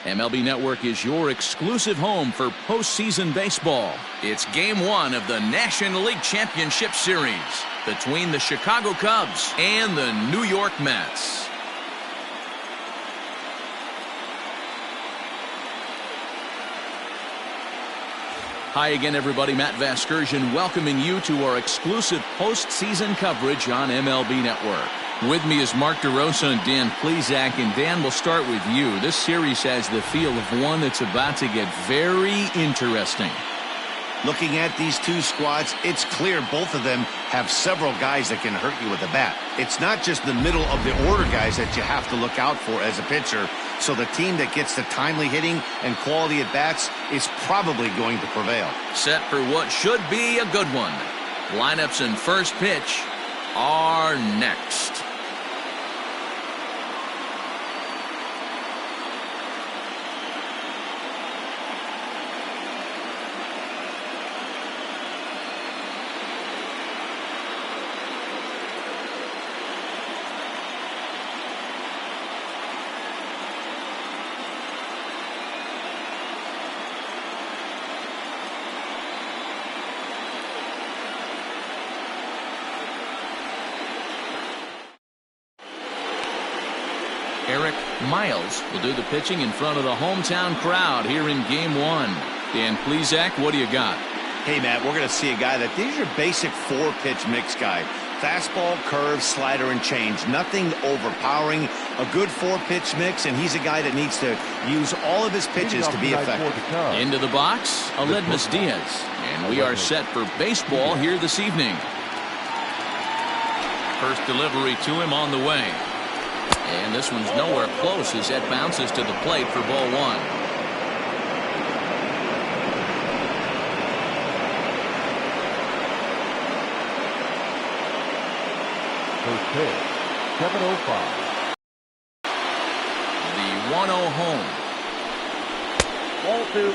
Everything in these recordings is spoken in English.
MLB Network is your exclusive home for postseason baseball. It's Game 1 of the National League Championship Series between the Chicago Cubs and the New York Mets. Hi again, everybody. Matt Vasgersian welcoming you to our exclusive postseason coverage on MLB Network. With me is Mark DeRosa and Dan Plesac. And Dan, we'll start with you. This series has the feel of one that's about to get very interesting. Looking at these two squads, it's clear both of them have several guys that can hurt you with a bat. It's not just the middle of the order guys that you have to look out for as a pitcher. So the team that gets the timely hitting and quality at bats is probably going to prevail. Set for what should be a good one. Lineups and first pitch are next. Eric Miles will do the pitching in front of the hometown crowd here in Game 1. Dan Plesac, what do you got? Hey, Matt, we're going to see a guy that these are basic four-pitch mix guy. Fastball, curve, slider, and change. Nothing overpowering. A good four-pitch mix, and he's a guy that needs to use all of his pitches to be effective. Into the box, Aledmus Diaz. And we are set for baseball here this evening. First delivery to him on the way. And this one's nowhere close as that bounces to the plate for ball one. First pitch, 7:05. The 1-0 home. Ball two.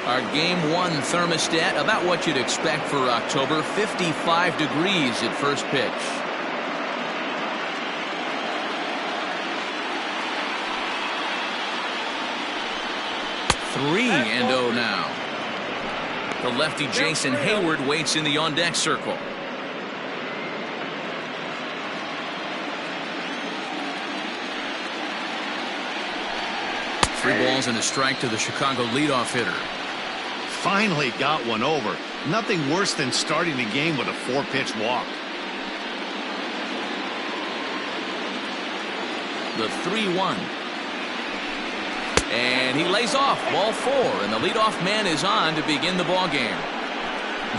Our Game 1 thermostat, about what you'd expect for October, 55 degrees at first pitch. 3-0 now. The lefty Jason Hayward waits in the on-deck circle. Three balls and a strike to the Chicago leadoff hitter. Finally got one over. Nothing worse than starting the game with a four-pitch walk. The 3-1. And he lays off ball four, and the leadoff man is on to begin the ball game.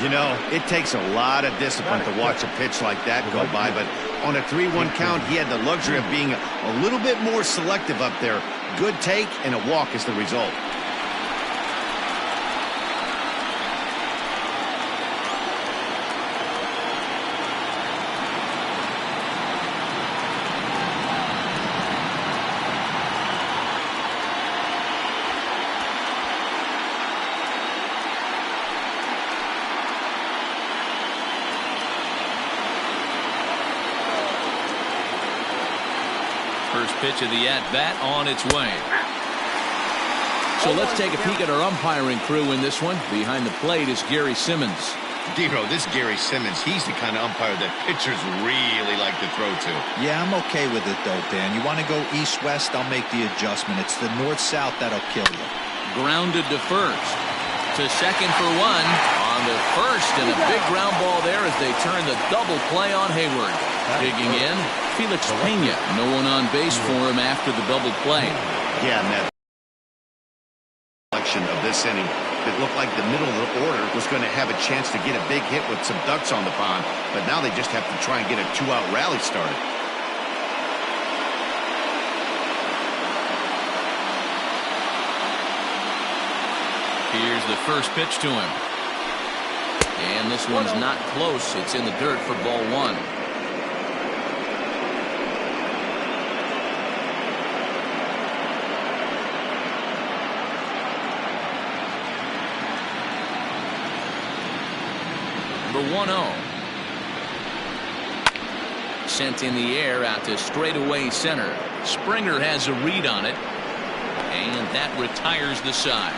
You know, it takes a lot of discipline to watch a pitch like that go by, but on a 3-1 count, he had the luxury of being a little bit more selective up there. Good take, and a walk is the result. First pitch of the at-bat on its way. So let's take a peek at our umpiring crew in this one. Behind the plate is Gary Simmons. Dero, this Gary Simmons, he's the kind of umpire that pitchers really like to throw to. Yeah, I'm okay with it, though, Dan. You want to go east-west, I'll make the adjustment. It's the north-south that'll kill you. Grounded to first. To second for one. On the first, and a big ground ball there as they turn the double play on Hayward. Digging in, Felix Pena. No one on base for him after the double play. Yeah, Matt. Selection of this inning, it looked like the middle of the order was going to have a chance to get a big hit with some ducks on the pond, but now they just have to try and get a two-out rally started. Here's the first pitch to him. And this one's not close. It's in the dirt for ball one. The 1-0. Sent in the air out to straightaway center. Springer has a read on it. And that retires the side.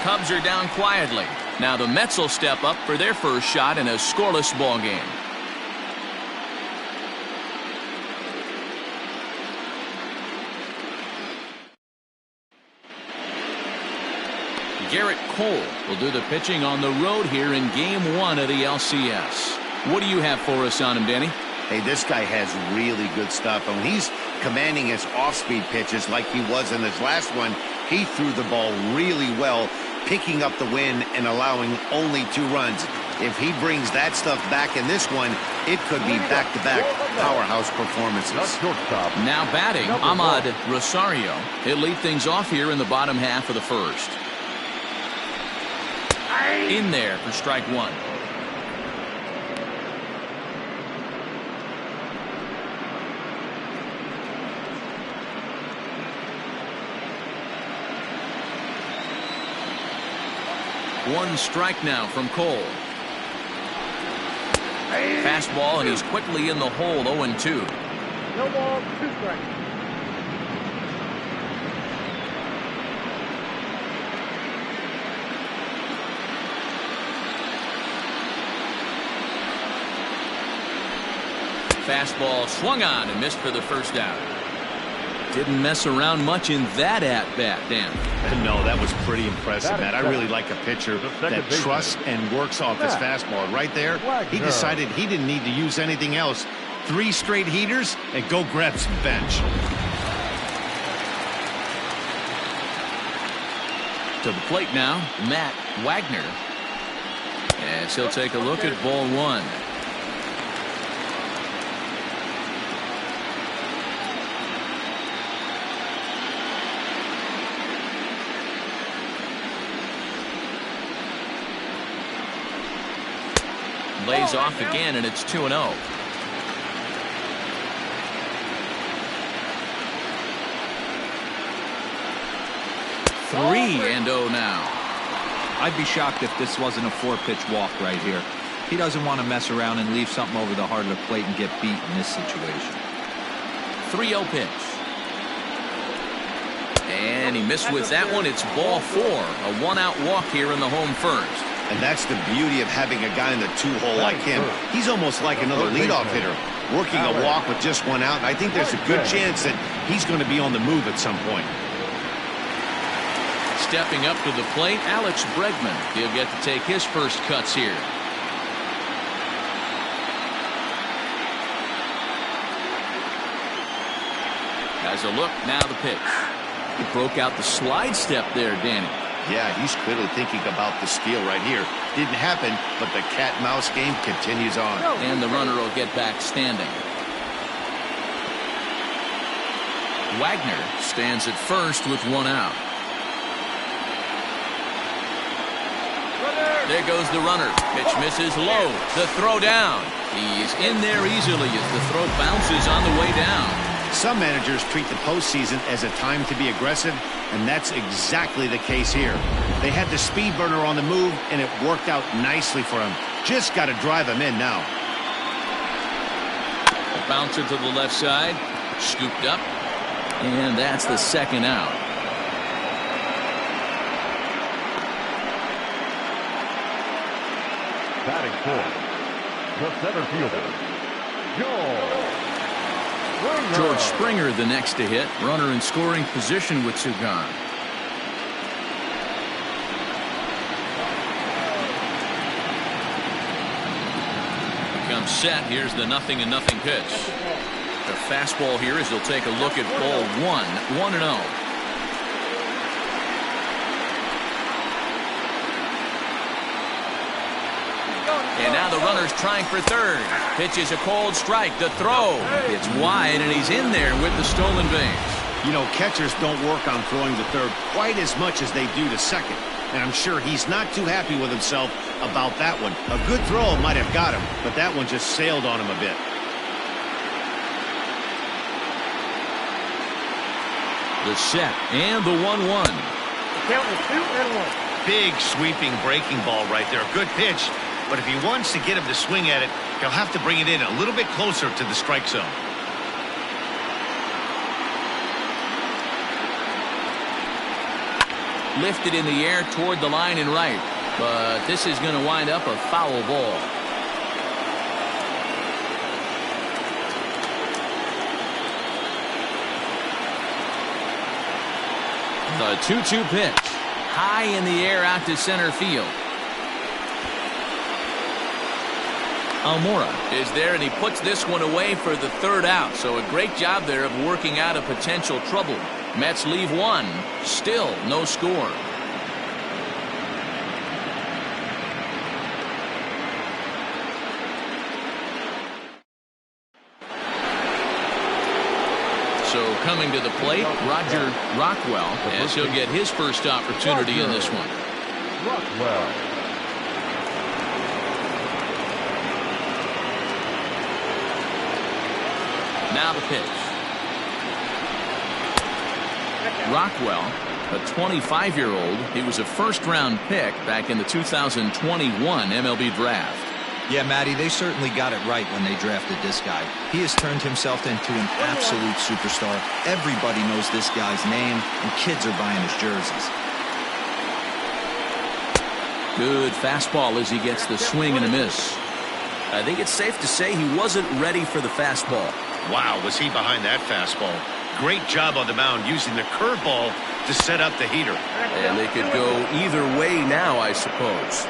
Cubs are down quietly. Now the Mets will step up for their first shot in a scoreless ball game. Garrett Cole will do the pitching on the road here in Game 1 of the LCS. What do you have for us on him, Danny? Hey, this guy has really good stuff. And when he's commanding his off-speed pitches like he was in his last one, he threw the ball really well, picking up the win and allowing only 2 runs. If he brings that stuff back in this one, it could be back-to-back powerhouse performances. Now batting, Ahmad Rosario. He'll lead things off here in the bottom half of the first. In there for strike 1. One strike now from Cole. Fastball, and he's quickly in the hole. 0-2. No ball, 2 strikes. Fastball swung on and missed for the first out. Didn't mess around much in that at-bat, Dan. No, that was pretty impressive, Matt. I really like a pitcher that trusts and works off his fastball. Right there, he decided he didn't need to use anything else. 3 straight heaters and go grab some bench. To the plate now, Matt Wagner. As he'll take a look at ball 1. Lays off again, and it's 2-0. 3-0 now. I'd be shocked if this wasn't a 4-pitch walk right here. He doesn't want to mess around and leave something over the heart of the plate and get beat in this situation. 3-0 pitch. And he missed with that one. It's ball 4. A 1-out walk here in the home first. And that's the beauty of having a guy in the 2-hole like him. He's almost like another leadoff hitter, working a walk with just 1 out. And I think there's a good chance that he's going to be on the move at some point. Stepping up to the plate, Alex Bregman. He'll get to take his first cuts here. As a look, now the pitch. He broke out the slide step there, Danny. Yeah, he's clearly thinking about the steal right here. Didn't happen, but the cat-mouse game continues on. And the runner will get back standing. Wagner stands at first with 1 out. There goes the runner. Pitch misses low. The throw down. He's in there easily as the throw bounces on the way down. Some managers treat the postseason as a time to be aggressive, and that's exactly the case here. They had the speed burner on the move, and it worked out nicely for him. Just got to drive him in now. A bouncer to the left side. Scooped up. And that's the 2nd out. Batting 4th, the center fielder, George Springer the next to hit. Runner in scoring position with 2 gone. Becomes set. Here's the 0-0 pitch. The fastball here as he'll take a look at ball 1. 1-0. And now the runner's trying for third. Pitch is a cold strike. The throw. It's wide, and he's in there with the stolen base. You know, catchers don't work on throwing to third quite as much as they do to second. And I'm sure he's not too happy with himself about that one. A good throw might have got him, but that one just sailed on him a bit. The set and the 1-1. Count is 2-1. Big sweeping breaking ball right there. Good pitch. But if he wants to get him to swing at it, he'll have to bring it in a little bit closer to the strike zone. lifted in the air toward the line and right. But this is going to wind up a foul ball. The 2-2 pitch. High in the air out to center field. Almora is there, and he puts this one away for the third out. So a great job there of working out a potential trouble. Mets leave one. Still no score. So coming to the plate, Roger Rockwell, as he'll get his first opportunity in this one. Rockwell. Now the pitch. Rockwell, a 25-year-old. He was a first-round pick back in the 2021 MLB draft. Yeah, Matty, they certainly got it right when they drafted this guy. He has turned himself into an absolute superstar. Everybody knows this guy's name, and kids are buying his jerseys. Good fastball as he gets the swing and a miss. I think it's safe to say he wasn't ready for the fastball. Wow, was he behind that fastball. Great job on the mound using the curveball to set up the heater. And they could go either way now, I suppose.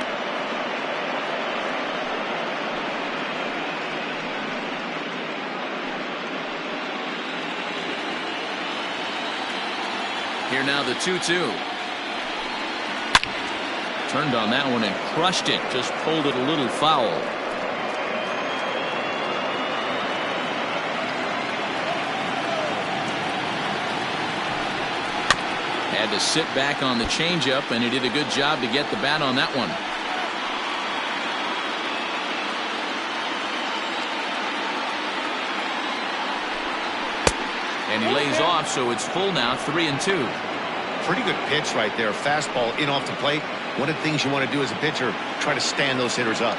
Here now the 2-2. Turned on that one and crushed it. Just pulled it a little foul. Had to sit back on the changeup, and he did a good job to get the bat on that one. And he lays off, so it's full now, 3-2. Pretty good pitch right there. Fastball in off the plate. One of the things you want to do as a pitcher, try to stand those hitters up.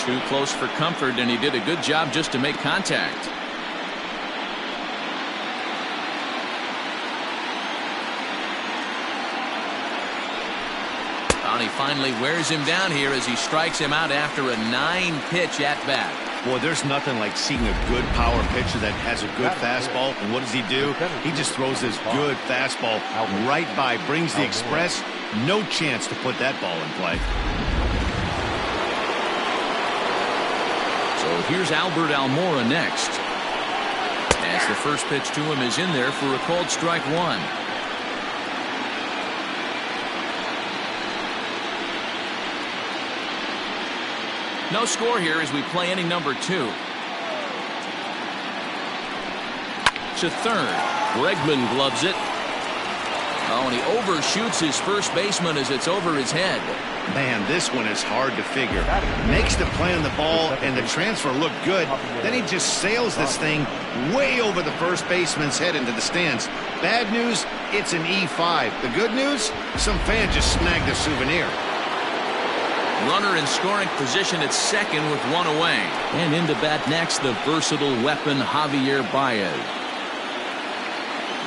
Too close for comfort, and he did a good job just to make contact. And he finally wears him down here as he strikes him out after a 9-pitch at-bat. Boy, there's nothing like seeing a good power pitcher that has a good fastball. And what does he do? He just throws this good fastball right by, brings the express. No chance to put that ball in play. So here's Albert Almora next. As the first pitch to him is in there for a called strike one. No score here as we play inning number 2. To third. Bregman gloves it. Oh, and he overshoots his first baseman as it's over his head. Man, this one is hard to figure. Makes the play on the ball, and the transfer looked good. Then he just sails this thing way over the first baseman's head into the stands. Bad news, it's an E5. The good news, some fan just snagged a souvenir. Runner in scoring position at second with one away. And into bat next, the versatile weapon Javier Baez.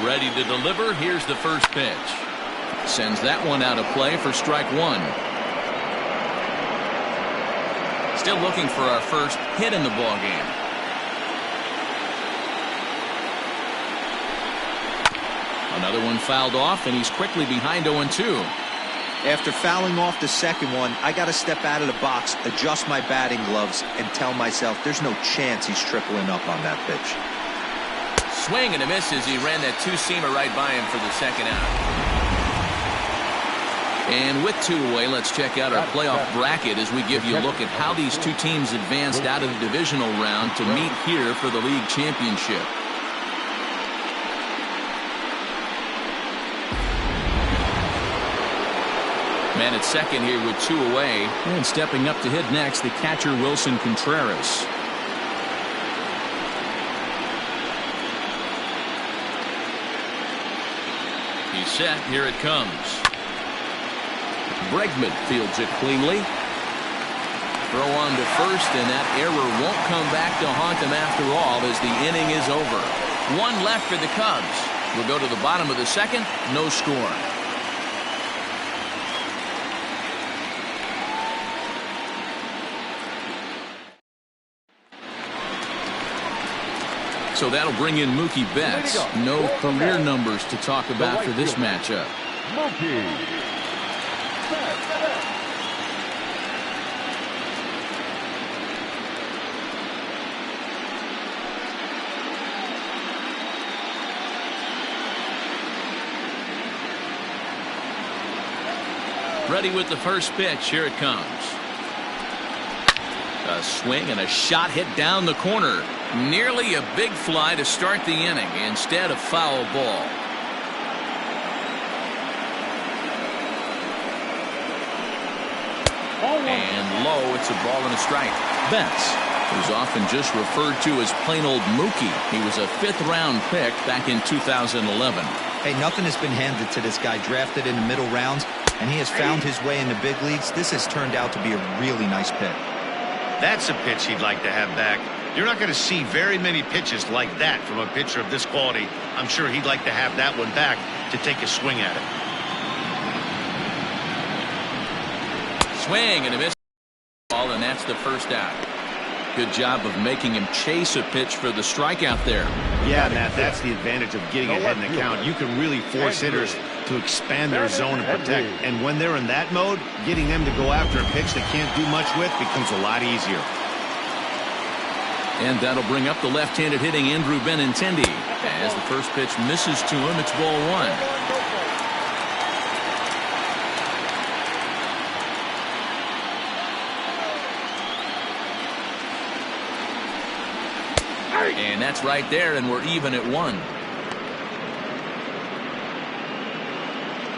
Ready to deliver. Here's the first pitch. Sends that one out of play for strike one. Still looking for our first hit in the ball game. Another one fouled off, and he's quickly behind 0-2. After fouling off the second one, I got to step out of the box, adjust my batting gloves, and tell myself there's no chance he's tripling up on that pitch. Swing and a miss as he ran that two-seamer right by him for the second out. And with 2 away, let's check out our playoff bracket as we give you a look at how these two teams advanced out of the divisional round to meet here for the league championship. Man at second here with 2 away. And stepping up to hit next, the catcher Wilson Contreras. He's set. Here it comes. Bregman fields it cleanly. Throw on to first, and that error won't come back to haunt them after all as the inning is over. 1 left for the Cubs. We'll go to the bottom of the second. No score. So that'll bring in Mookie Betts. No career numbers to talk about for this matchup. Mookie Betts. Ready with the first pitch. Here it comes. A swing and a shot hit down the corner. Nearly a big fly to start the inning. Instead, a foul ball. And low, it's a ball and a strike. Betts, who's often just referred to as plain old Mookie. He was a 5th-round pick back in 2011. Hey, nothing has been handed to this guy. Drafted in the middle rounds, and he has found his way in the big leagues. This has turned out to be a really nice pick. That's a pitch he'd like to have back. You're not going to see very many pitches like that from a pitcher of this quality. I'm sure he'd like to have that one back to take a swing at it. Swing and a miss ball, and that's the first out. Good job of making him chase a pitch for the strikeout there. Yeah, Matt, that's the advantage of getting ahead in the count. You can really force hitters to expand their zone and protect. And when they're in that mode, getting them to go after a pitch they can't do much with becomes a lot easier. And that'll bring up the left-handed hitting Andrew Benintendi. As the first pitch misses to him, it's ball 1. And that's right there, and we're even at 1.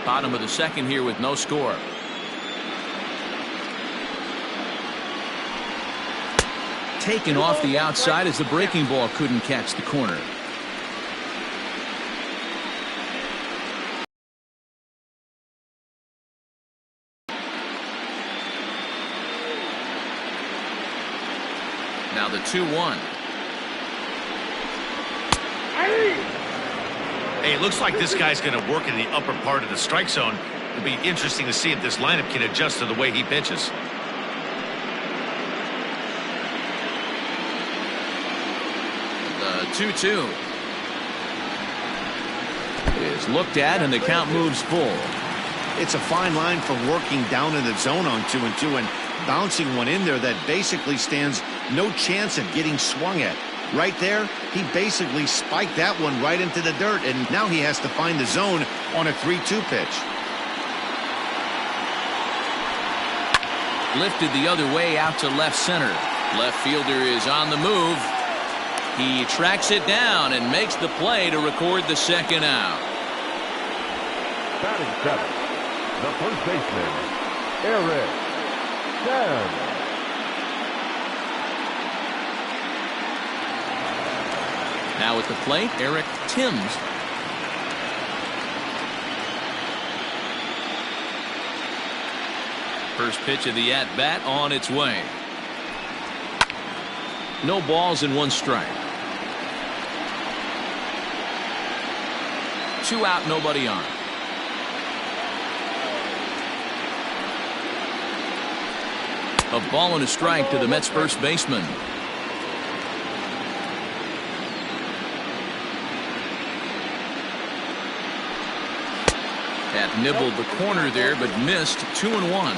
Bottom of the second here with no score. Taken off the outside as the breaking ball couldn't catch the corner. Now the 2-1. Hey, it looks like this guy's going to work in the upper part of the strike zone. It'll be interesting to see if this lineup can adjust to the way he pitches. The 2-2 is looked at, and the count moves full. It's a fine line for working down in the zone on 2-2 and bouncing one in there that basically stands no chance of getting swung at. Right there, he basically spiked that one right into the dirt, and now he has to find the zone on a 3-2 pitch. Lifted the other way out to left center. Left fielder is on the move. He tracks it down and makes the play to record the second out. Batting 7th, the first baseman, Eric Thames. Now at the plate, Eric Thames. First pitch of the at-bat on its way. No balls and 1 strike. 2 out, nobody on. A ball and a strike to the Mets first baseman. That nibbled the corner there, but missed. 2-1.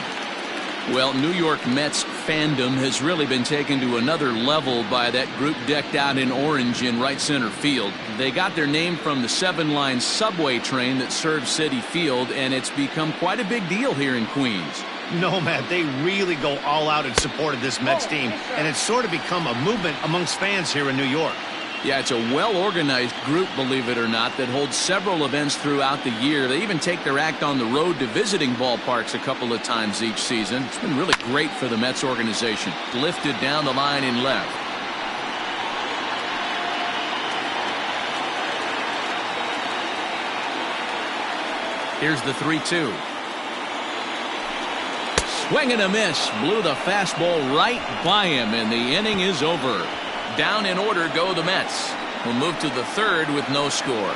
Well, New York Mets fandom has really been taken to another level by that group decked out in orange in right center field. They got their name from the 7-line subway train that serves Citi Field, and it's become quite a big deal here in Queens. No, Matt, they really go all out in support of this Mets team, and it's sort of become a movement amongst fans here in New York. Yeah, it's a well-organized group, believe it or not, that holds several events throughout the year. They even take their act on the road to visiting ballparks a couple of times each season. It's been really great for the Mets organization. Lifted down the line in left. Here's the 3-2. Swing and a miss. Blew the fastball right by him, and the inning is over. Down in order go the Mets. We'll move to the third with no score.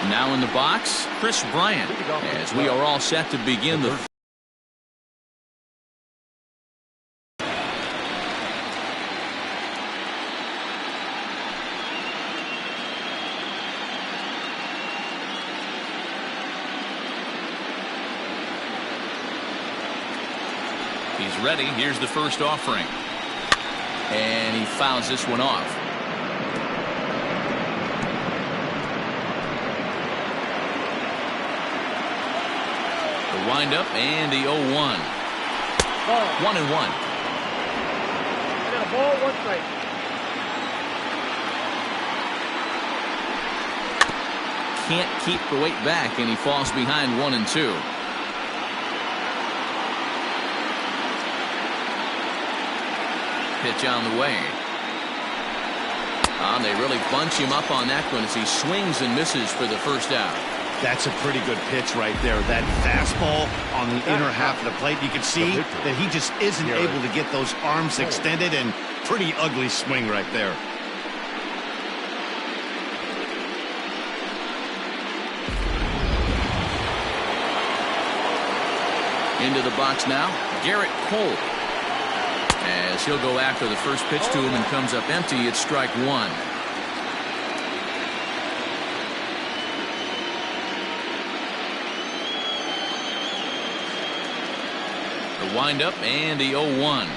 Now in the box, Chris Bryant, as we are all set to begin the He's ready. Here's the first offering. And he fouls this one off. The windup and the 0-1. 1-1. Got a ball, 1 strike. Can't keep the weight back, and he falls behind 1-2. Pitch on the way. They really bunch him up on that one as he swings and misses for the first out. That's a pretty good pitch right there. That fastball on the inner half of the plate. You can see that he just isn't able to get those arms extended, and pretty ugly swing right there. Into the box now, Garrett Cole. As he'll go after the first pitch to him and comes up empty. It's strike 1. The windup and the 0-1.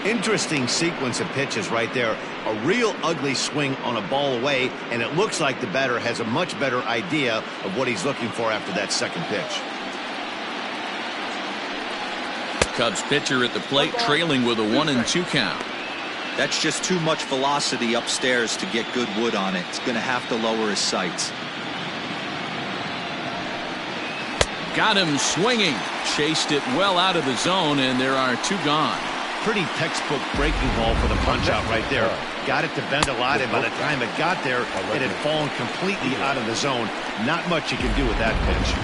Interesting sequence of pitches right there. A real ugly swing on a ball away, and it looks like the batter has a much better idea of what he's looking for after that second pitch. Cubs pitcher at the plate, trailing with a 1-2 count. That's just too much velocity upstairs to get good wood on it. It's going to have to lower his sights. Got him swinging. Chased it well out of the zone, and there are 2 gone. Pretty textbook breaking ball for the punch out right there. Got it to bend a lot, and by the time it got there, it had fallen completely out of the zone. Not much you can do with that pitch.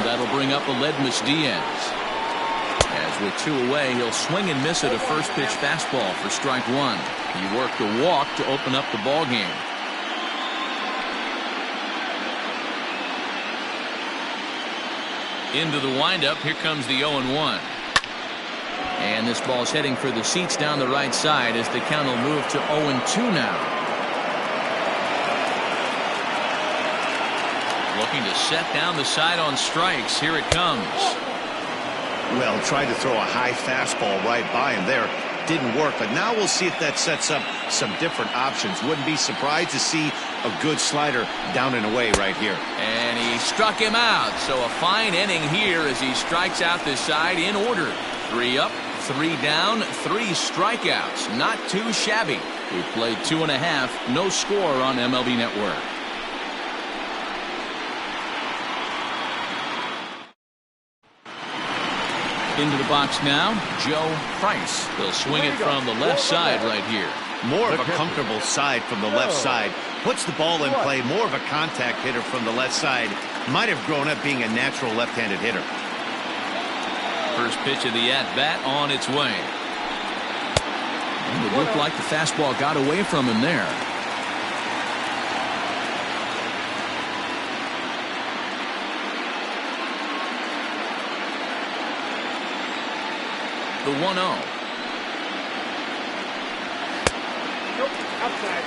That'll bring up Aledmus Diaz. As with 2 away, he'll swing and miss at a first pitch fastball for strike 1. He worked a walk to open up the ball game. Into the windup. Here comes the 0-1. And this ball's heading for the seats down the right side as the count will move to 0-2 now. Looking to set down the side on strikes. Here it comes. Well, tried to throw a high fastball right by him there. Didn't work, but now we'll see if that sets up some different options. Wouldn't be surprised to see a good slider down and away right here. And he struck him out. So a fine inning here as he strikes out this side in order. 3 up, 3 down, 3 strikeouts. Not too shabby. We played 2.5. No score on MLB Network. Into the box now, Joe Price. He'll swing it from the left side right here. More of a comfortable side from the left side. Puts the ball in play. More of a contact hitter from the left side. Might have grown up being a natural left-handed hitter. First pitch of the at-bat on its way. And it looked like the fastball got away from him there. The 1-0. Nope, outside.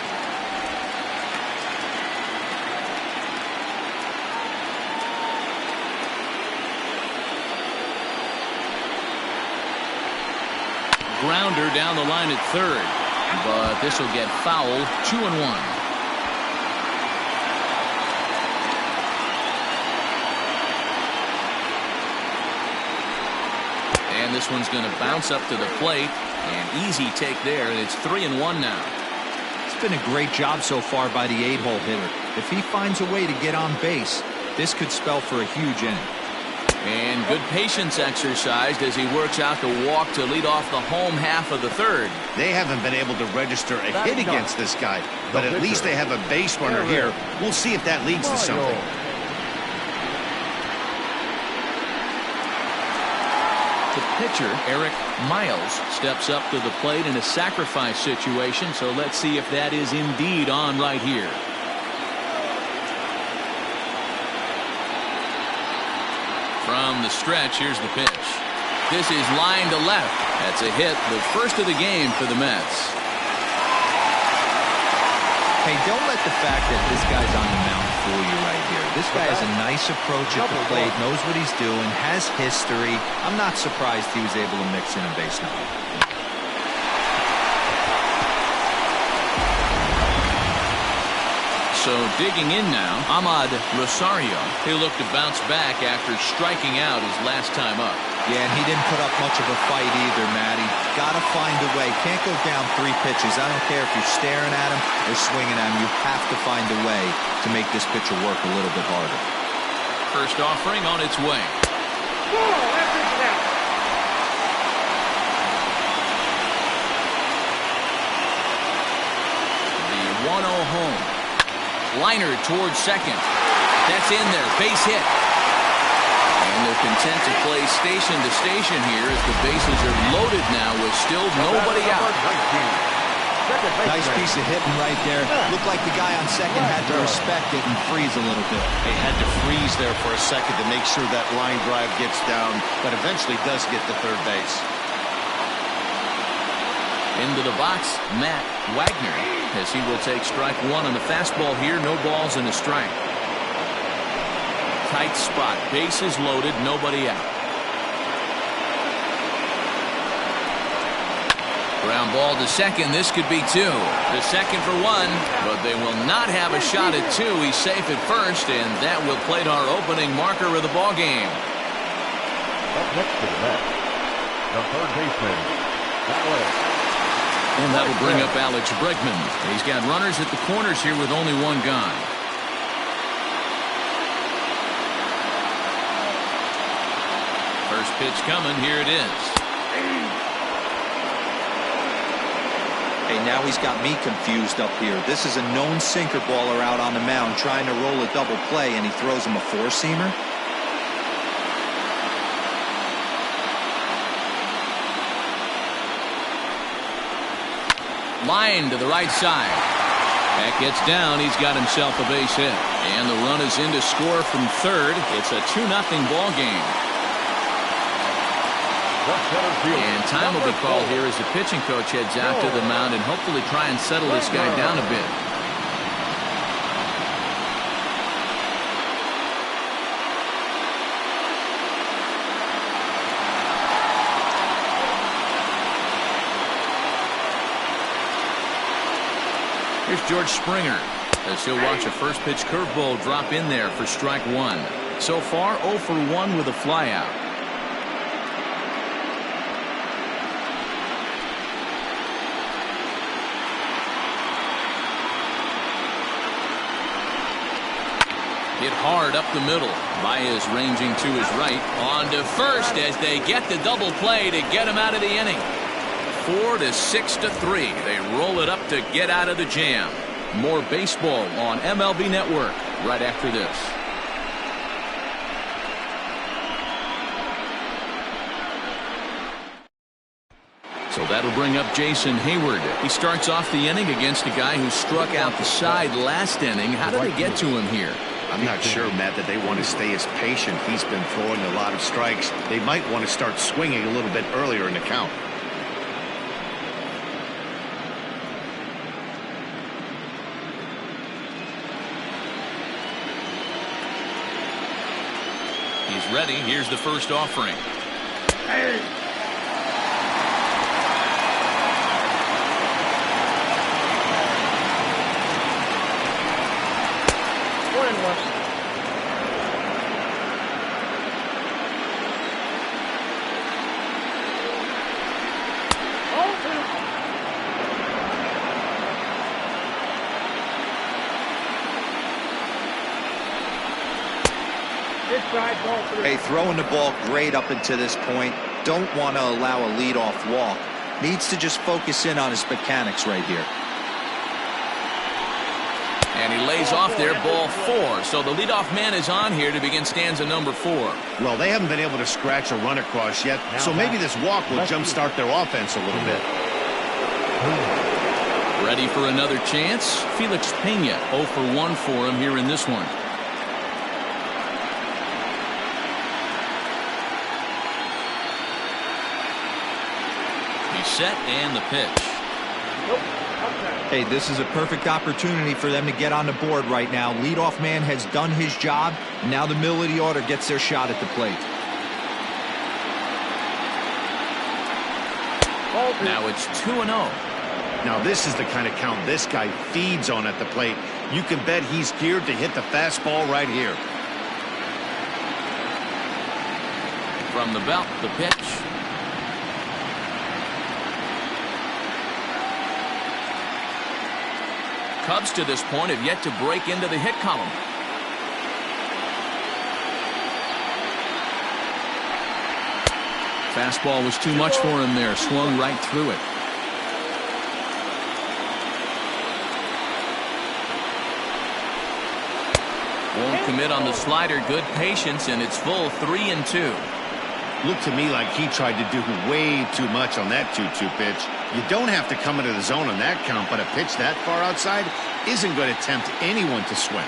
Grounder down the line at third, but this will get fouled. 2-1. And this one's going to bounce up to the plate. An easy take there, and it's 3-1 now. It's been a great job so far by the 8-hole hitter. If he finds a way to get on base, this could spell for a huge inning. And good patience exercised as he works out the walk to lead off the home half of the third. They haven't been able to register a hit against this guy, but at least they have a base runner here. We'll see if that leads to something. The Pitcher Eric Miles steps up to the plate in a sacrifice situation, so let's see if that is indeed on right here. From the stretch, here's the pitch. This is line to left. That's a hit, the first of the game for the Mets. Hey, don't let the fact that this guy's on the mound fool you right here. This guy has a nice approach at the plate, knows what he's doing, has history. I'm not surprised he was able to mix in a base knock. So digging in now, Ahmad Rosario. He'll look to bounce back after striking out his last time up. Yeah, and he didn't put up much of a fight either, Matty. Got to find a way. Can't go down 3 pitches. I don't care if you're staring at him or swinging at him. You have to find a way to make this pitcher work a little bit harder. First offering on its way. The 1-0 home. Liner towards second. That's in there. Base hit. And they're content to play station to station here as the bases are loaded now with still nobody out. Nice piece of hitting right there. Looked like the guy on second had to respect it and freeze a little bit. They had to freeze there for a second to make sure that line drive gets down, but eventually does get to third base. Into the box, Matt Wagner, as he will take strike 1 on the fastball here. No balls and a strike. Tight spot, bases loaded, nobody out. Ground ball to second. This could be 2. The second for 1, but they will not have a shot at 2. He's safe at first, and that will plate our opening marker of the ball game. Up next to the bat, the third baseman, Alex. And that'll bring up Alex Bregman. He's got runners at the corners here with only 1 gone. First pitch coming. Here it is. Hey, now he's got me confused up here. This is a known sinker baller out on the mound trying to roll a double play, and he throws him a 4-seamer. Line to the right side. That gets down. He's got himself a base hit. And the run is in to score from third. It's a 2-0 ball game. And time will be called here as the pitching coach heads out to the mound and hopefully try and settle this guy down a bit. Here's George Springer as he'll watch a first pitch curveball drop in there for strike 1. So far 0 for 1 with a flyout. Hit hard up the middle. Baez ranging to his right. On to first as they get the double play to get him out of the inning. 4 to 6 to 3. They roll it up to get out of the jam. More baseball on MLB Network right after this. So that'll bring up Jason Hayward. He starts off the inning against a guy who struck out the side last inning. How did they get to him here? I'm not sure, Matt, that they want to stay as patient. He's been throwing a lot of strikes. They might want to start swinging a little bit earlier in the count. He's ready. Here's the first offering. Hey. Hey, throwing the ball great up until this point. Don't want to allow a leadoff walk. Needs to just focus in on his mechanics right here. And he lays off there, ball 4. So the leadoff man is on here to begin stanza number 4. Well, they haven't been able to scratch a run across yet, so maybe this walk will jumpstart their offense a little bit. Ready for another chance? Felix Pena 0 for 1 for him here in this one. He's set and the pitch. Hey, this is a perfect opportunity for them to get on the board right now. Leadoff man has done his job, and now the middle of the order gets their shot at the plate. Now it's 2-0. Now this is the kind of count this guy feeds on at the plate. You can bet he's geared to hit the fastball right here. From the belt, the pitch. Cubs to this point have yet to break into the hit column. Fastball was too much for him there. Swung right through it. Won't commit on the slider. Good patience, and it's full 3-2. Looked to me like he tried to do way too much on that 2-2 pitch. You don't have to come into the zone on that count, but a pitch that far outside isn't going to tempt anyone to swing.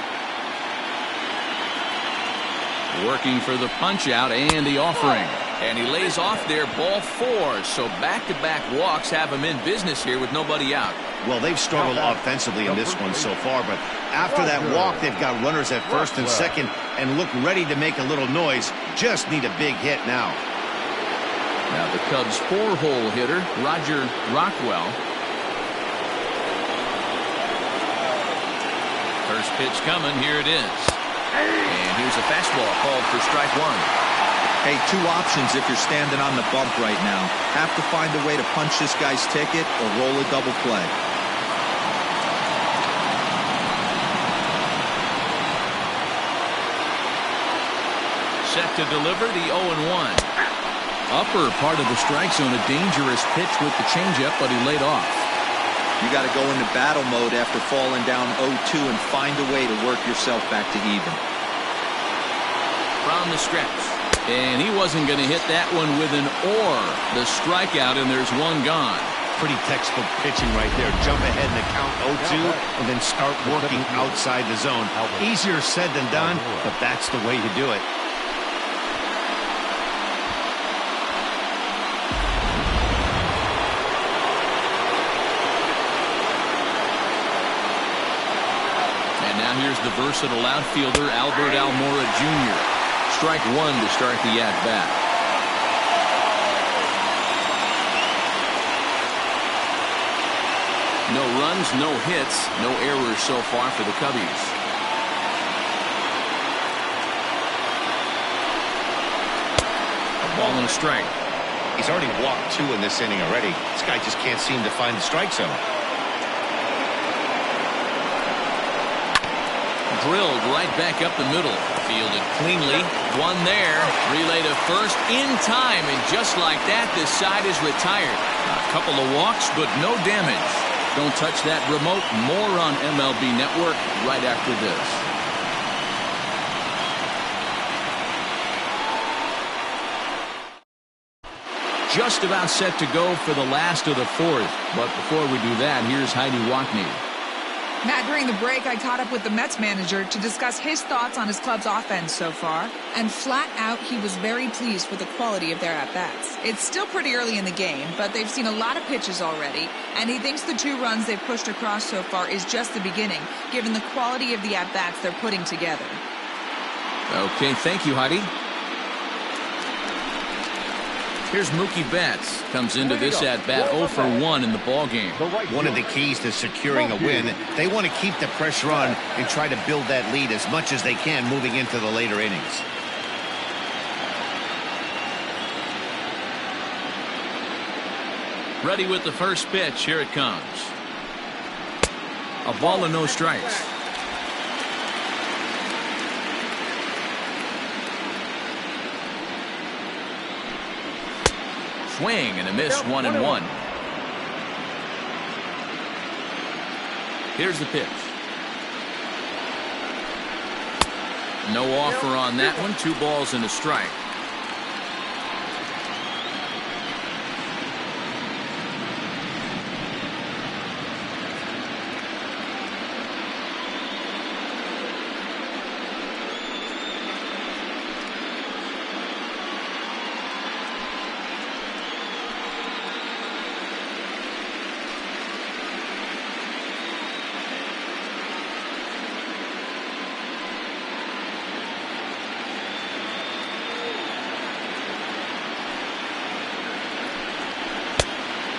Working for the punch out and the offering. And he lays off there, ball 4. So back-to-back walks have him in business here with nobody out. Well, they've struggled offensively in this one so far, but after that walk, they've got runners at first and second and look ready to make a little noise. Just need a big hit now. Now the Cubs' 4-hole hitter, Roger Rockwell. First pitch coming. Here it is. And here's a fastball called for strike 1. Hey, 2 options if you're standing on the bump right now. Have to find a way to punch this guy's ticket or roll a double play. Set to deliver the 0-1. Upper part of the strike zone, a dangerous pitch with the changeup, but he laid off. You got to go into battle mode after falling down 0-2 and find a way to work yourself back to even. From the stretch. And he wasn't going to hit that one with an or. The strikeout, and there's one gone. Pretty textbook pitching right there. Jump ahead in the count 0-2 and then start working outside the zone. Easier said than done, but that's the way you do it. Here's the versatile outfielder, Albert Almora Jr. Strike 1 to start the at-bat. No runs, no hits, no errors so far for the Cubbies. A ball and a strike. He's already walked 2 in this inning already. This guy just can't seem to find the strike zone. Drilled right back up the middle. Fielded cleanly. One there. Relay to first in time. And just like that, this side is retired. A couple of walks, but no damage. Don't touch that remote. More on MLB Network right after this. Just about set to go for the last of the 4th. But before we do that, here's Heidi Wackney. Matt, during the break, I caught up with the Mets manager to discuss his thoughts on his club's offense so far. And flat out, he was very pleased with the quality of their at-bats. It's still pretty early in the game, but they've seen a lot of pitches already. And he thinks the 2 runs they've pushed across so far is just the beginning, given the quality of the at-bats they're putting together. Okay, thank you, Heidi. Here's Mookie Betts. Comes into this at-bat 0 for 1 in the ballgame. One of the keys to securing a win, they want to keep the pressure on and try to build that lead as much as they can moving into the later innings. Ready with the first pitch. Here it comes. A ball and no strikes. Swing and a miss, 1-1. Here's the pitch. No offer on that one. 2 balls and a strike.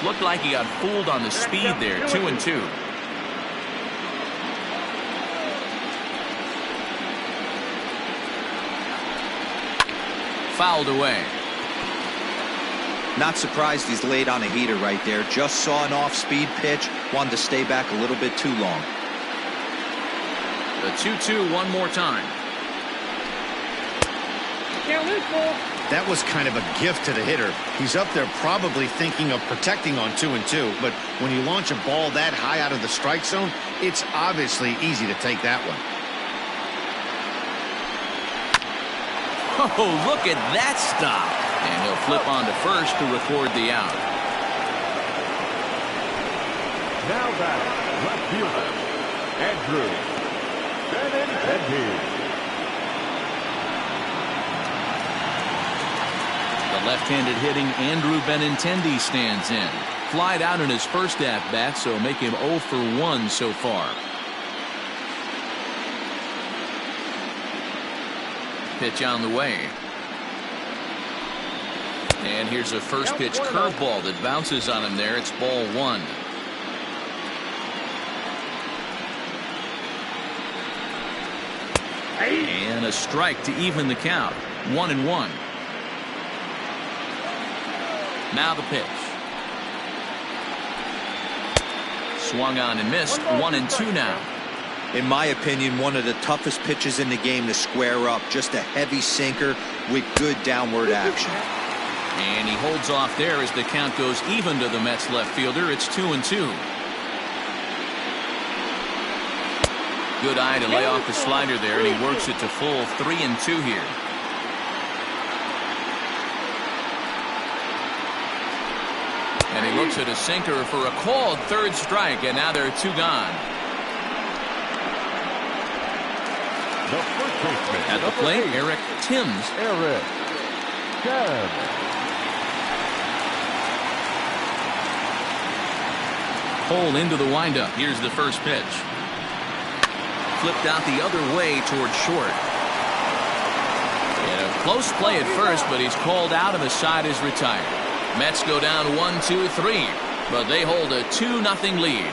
Looked like he got fooled on the speed there. 2-2. Fouled away. Not surprised he's laid on a heater right there. Just saw an off-speed pitch. Wanted to stay back a little bit too long. The 2-2 one more time. Can't lose, ball. That was kind of a gift to the hitter. He's up there probably thinking of protecting on 2-2, but when you launch a ball that high out of the strike zone, it's obviously easy to take that one. Oh, look at that stop. And he'll flip on to first to record the out. Now back, left fielder, Andrew Benintendi. The left-handed hitting Andrew Benintendi stands in. Flied out in his first at-bat, so make him 0 for 1 so far. Pitch on the way. And here's a first pitch curveball that bounces on him there. It's ball 1. And a strike to even the count. 1-1. Now the pitch. Swung on and missed. 1-2 now. In my opinion, one of the toughest pitches in the game to square up. Just a heavy sinker with good downward action. And he holds off there as the count goes even to the Mets left fielder. It's 2-2. Good eye to lay off the slider there, and he works it to full 3-2 here. And he looks at a sinker for a called third strike, and now there are 2 gone. The first baseman At the plate, Eric Timms. Eric Timms. Hole into the windup. Here's the first pitch. Flipped out the other way toward short. And a close play at first, but he's called out and the side is retired. Mets go down 1-2-3, but they hold a 2-0 lead.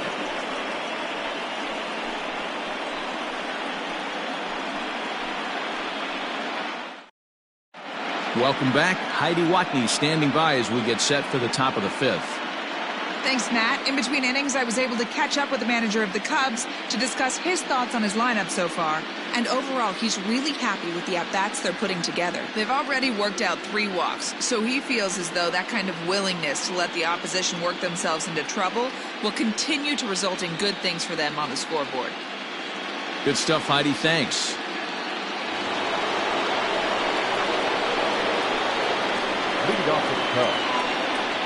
Welcome back. Heidi Watney standing by as we get set for the top of the 5th. Thanks, Matt. In between innings, I was able to catch up with the manager of the Cubs to discuss his thoughts on his lineup so far. And overall, he's really happy with the at-bats they're putting together. They've already worked out 3 walks, so he feels as though that kind of willingness to let the opposition work themselves into trouble will continue to result in good things for them on the scoreboard. Good stuff, Heidi. Thanks. Leading off for the Cubs,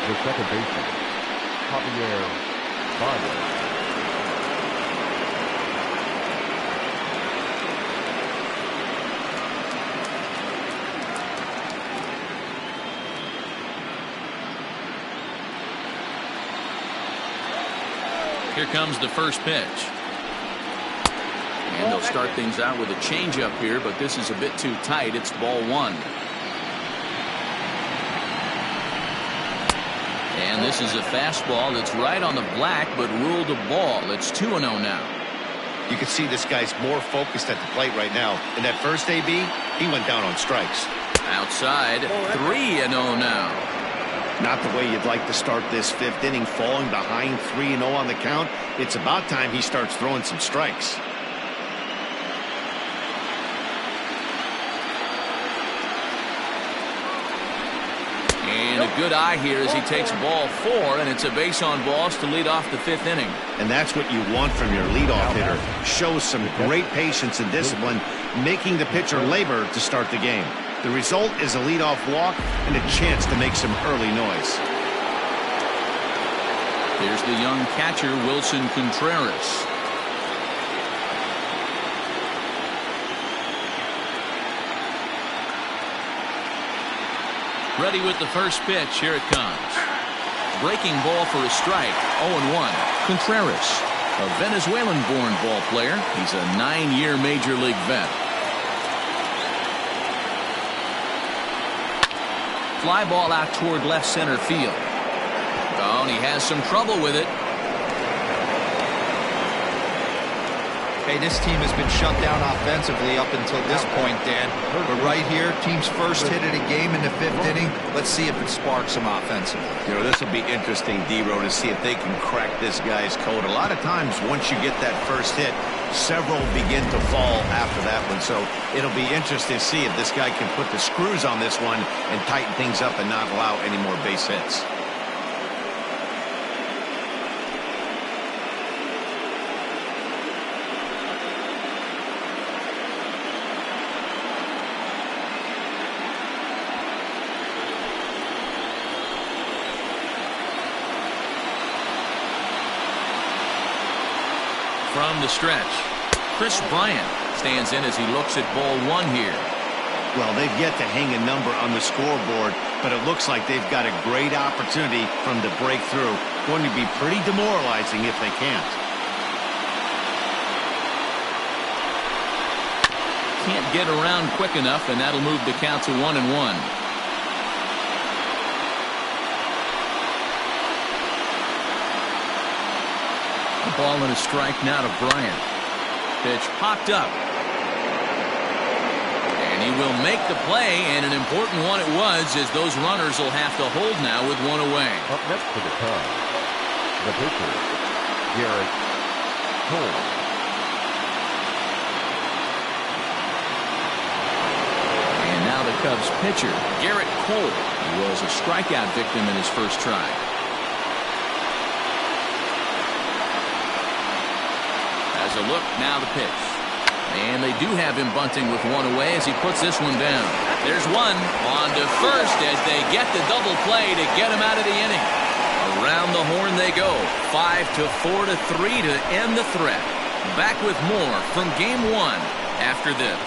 the second baseman, Javier Baez. Here comes the first pitch. And they'll start things out with a changeup here, but this is a bit too tight. It's ball 1. And this is a fastball that's right on the black, but ruled a ball. It's 2-0 now. You can see this guy's more focused at the plate right now. In that first AB, he went down on strikes. Outside, 3-0 now. Not the way you'd like to start this 5th inning, falling behind 3-0 on the count. It's about time he starts throwing some strikes. And a a good eye here as he takes ball 4, and it's a base on balls to lead off the 5th inning. And that's what you want from your leadoff hitter. Shows some great patience and discipline, making the pitcher labor to start the game. The result is a leadoff walk and a chance to make some early noise. Here's the young catcher, Wilson Contreras. Ready with the first pitch. Here it comes. Breaking ball for a strike. 0-1. Contreras, a Venezuelan-born ball player. He's a 9-year Major League vet. Fly ball out toward left center field. Oh, and he has some trouble with it. Hey, this team has been shut down offensively up until this point, Dan. But right here, team's first hit of the game in the 5th inning. Let's see if it sparks some offensively. You know, this will be interesting, D-Row, to see if they can crack this guy's code. A lot of times, once you get that first hit, several begin to fall after that one. So it'll be interesting to see if this guy can put the screws on this one and tighten things up and not allow any more base hits. From the stretch, Chris Bryant stands in as he looks at ball 1 here. Well, they've yet to hang a number on the scoreboard, but it looks like they've got a great opportunity from the breakthrough. Going to be pretty demoralizing if they can't. Can't get around quick enough, and that'll move the count to 1-1. Ball and a strike now to Bryant. Pitch popped up. And he will make the play, and an important one it was, as those runners will have to hold now with 1 away. Up next to the Cubs, the pitcher, Garrett Cole. And now the Cubs pitcher, Garrett Cole, was a strikeout victim in his first try. As a look, now the pitch. And they do have him bunting with 1 away as he puts this one down. There's one on to first as they get the double play to get him out of the inning. Around the horn they go. 5-4-3 to end the threat. Back with more from Game 1 after this.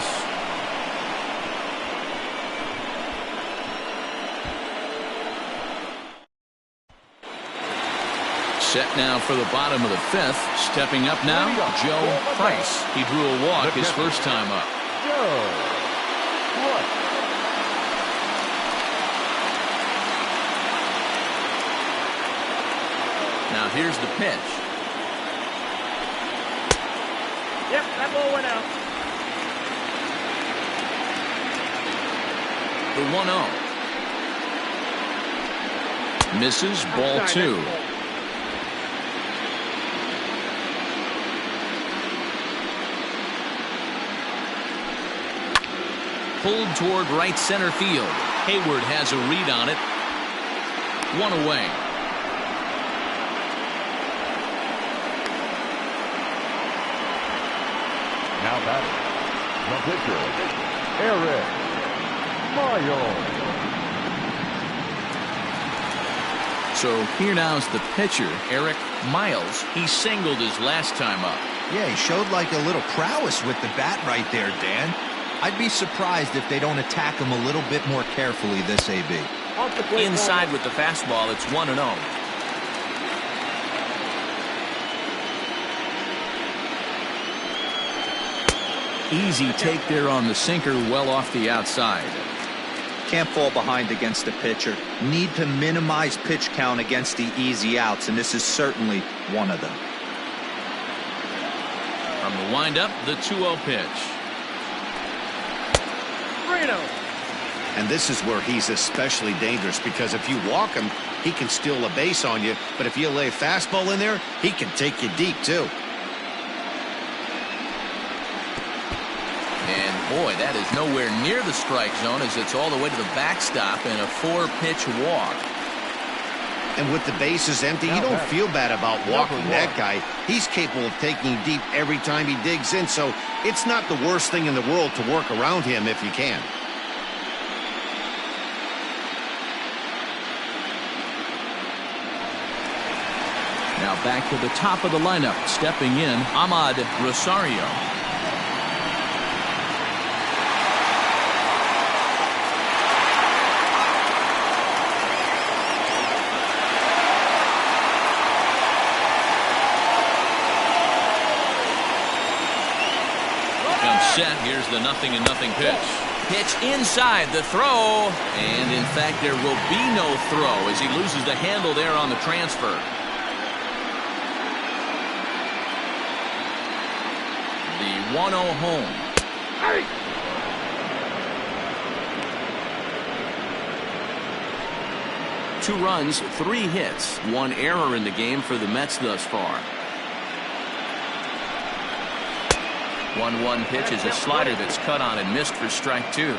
Set now for the bottom of the 5th. Stepping up now, Joe Price. He drew a walk his first time up. Joe Price. Now here's the pitch. Yep, that ball went out. The 1-0. Misses, ball 2. Pulled toward right center field. Hayward has a read on it. 1 away. Now batting, the pitcher, Eric Miles. So here now is the pitcher, Eric Miles. He singled his last time up. Yeah, he showed like a little prowess with the bat right there, Dan. I'd be surprised if they don't attack him a little bit more carefully this AB. Inside with the fastball, it's 1-0. Easy take there on the sinker, well off the outside. Can't fall behind against the pitcher. Need to minimize pitch count against the easy outs, and this is certainly one of them. From the windup, the 2-0 pitch. And this is where he's especially dangerous, because if you walk him, he can steal a base on you. But if you lay a fastball in there, he can take you deep, too. And, boy, that is nowhere near the strike zone as it's all the way to the backstop and a 4-pitch walk. And with the bases empty, you don't feel bad about walking that guy. He's capable of taking deep every time he digs in, so it's not the worst thing in the world to work around him if you can. Now back to the top of the lineup, stepping in, Ahmad Rosario. Comes set. Here's the 0-0 pitch. Pitch inside the throw. And in fact, there will be no throw as he loses the handle there on the transfer. The 1-0 home. Two runs, 3 hits, 1 error in the game for the Mets thus far. 1-1 pitch is a slider that's cut on and missed for strike 2.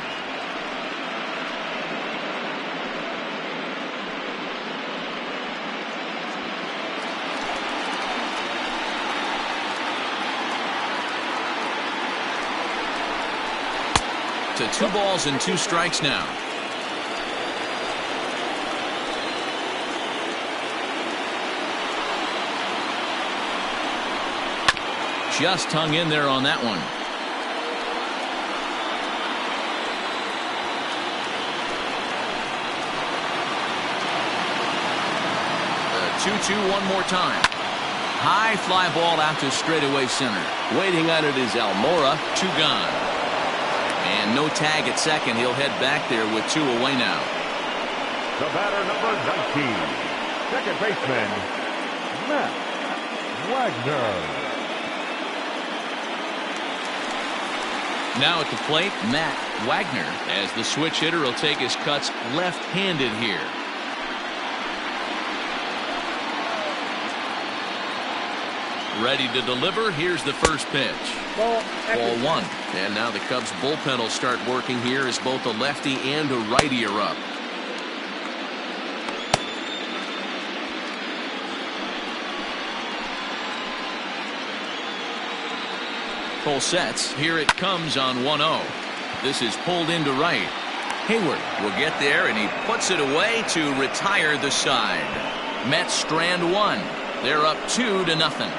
To 2 balls and 2 strikes now. Just hung in there on that one. The 2-2 one more time. High fly ball out to straightaway center. Waiting on it is Almora. 2 gone. And no tag at second. He'll head back there with 2 away now. The batter, number 19, second baseman, Matt Wagner. Now at the plate, Matt Wagner, as the switch hitter will take his cuts left-handed here. Ready to deliver. Here's the first pitch. Ball 1. And now the Cubs bullpen will start working here as both a lefty and a righty are up. Full sets. Here it comes on 1-0. This is pulled into right. Hayward will get there, and he puts it away to retire the side. Mets strand 1. They're up 2-0.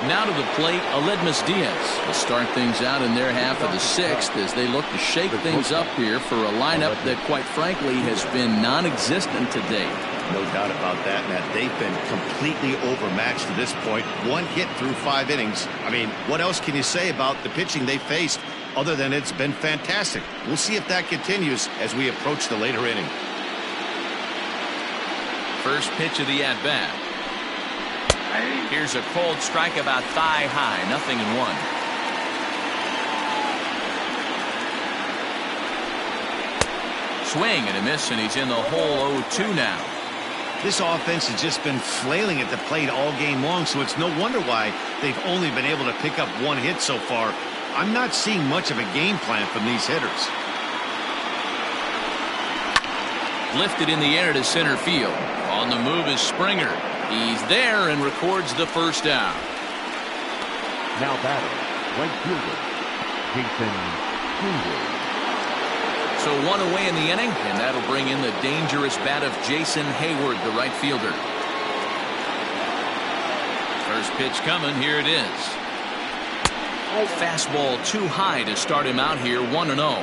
Now to the plate, Aledmus Diaz will start things out in their half of the 6th as they look to shake things up here for a lineup that, quite frankly, has been non-existent to date. No doubt about that, Matt. They've been completely overmatched to this point. 1 hit through 5 innings. I mean, what else can you say about the pitching they faced other than it's been fantastic? We'll see if that continues as we approach the later inning. First pitch of the at-bat. Here's a cold strike about thigh high. 0-1. Swing and a miss, and he's in the hole 0-2 now. This offense has just been flailing at the plate all game long, so it's no wonder why they've only been able to pick up 1 hit so far. I'm not seeing much of a game plan from these hitters. Lifted in the air to center field. On the move is Springer. He's there and records the first out. Now batter, right fielder, Jason Hayward. So 1 away in the inning, and that'll bring in the dangerous bat of Jason Hayward, the right fielder. First pitch coming. Here it is. Fastball too high to start him out here. 1-0.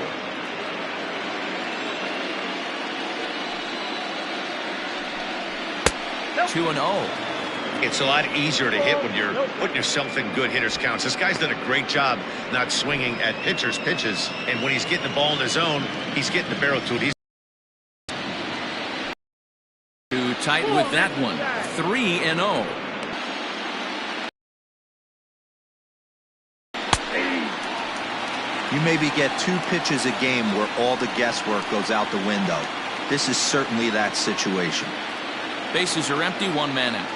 2-0. It's a lot easier to hit when you're putting yourself in good hitters' counts. This guy's done a great job not swinging at pitchers' pitches. And when he's getting the ball in the zone, he's getting the barrel to it. He's too tight with that one. 3-0. You maybe get 2 pitches a game where all the guesswork goes out the window. This is certainly that situation. Bases are empty. 1 man out.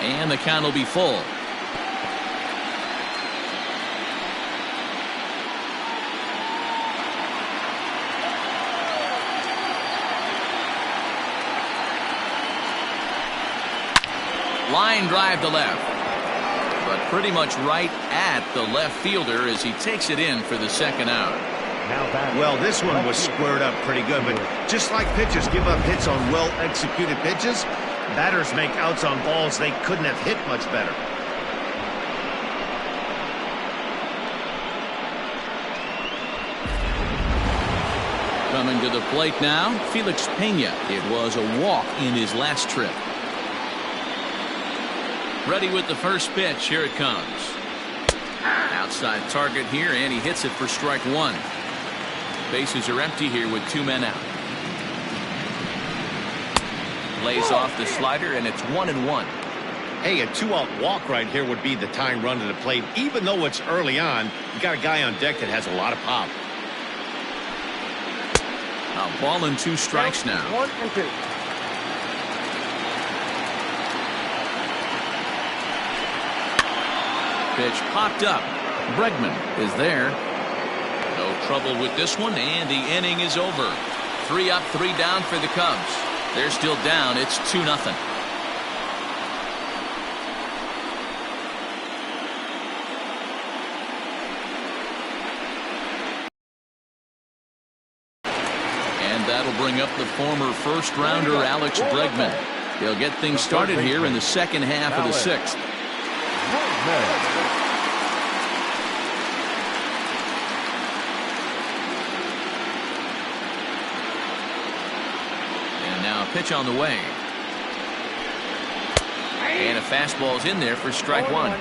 And the count will be full. Line drive to left. But pretty much right at the left fielder as he takes it in for the second out. Well, this one was squared up pretty good, but just like pitchers give up hits on well-executed pitches, batters make outs on balls they couldn't have hit much better. Coming to the plate now, Felix Pena. It was a walk in his last trip. Ready with the first pitch. Here it comes. Outside target here, and he hits it for strike one. Bases are empty here with 2 men out. Lays off the slider, and it's 1-1. Hey, a 2-out walk right here would be the tying run to the plate. Even though it's early on, you got a guy on deck that has a lot of pop. A ball and 2 strikes now. 1-2. Pitch popped up. Bregman is there. No trouble with this one, and the inning is over. 3 up, 3 down for the Cubs. They're still down. It's 2-0. And that'll bring up the former first-rounder Alex Bregman. He'll get things started here in the second half of the 6th. And now a pitch on the way. And a fastball's in there for strike one.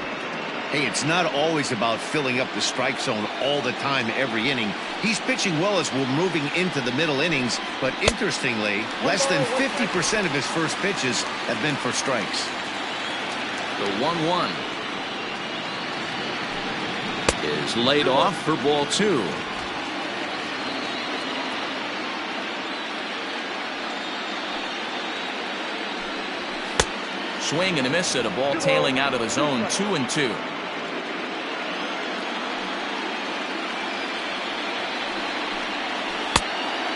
Hey, it's not always about filling up the strike zone all the time every inning. He's pitching well as we're moving into the middle innings, but interestingly, less than 50% of his first pitches have been for strikes. The 1-1 is laid off for ball 2. Swing and a miss at a ball tailing out of the zone. 2-2.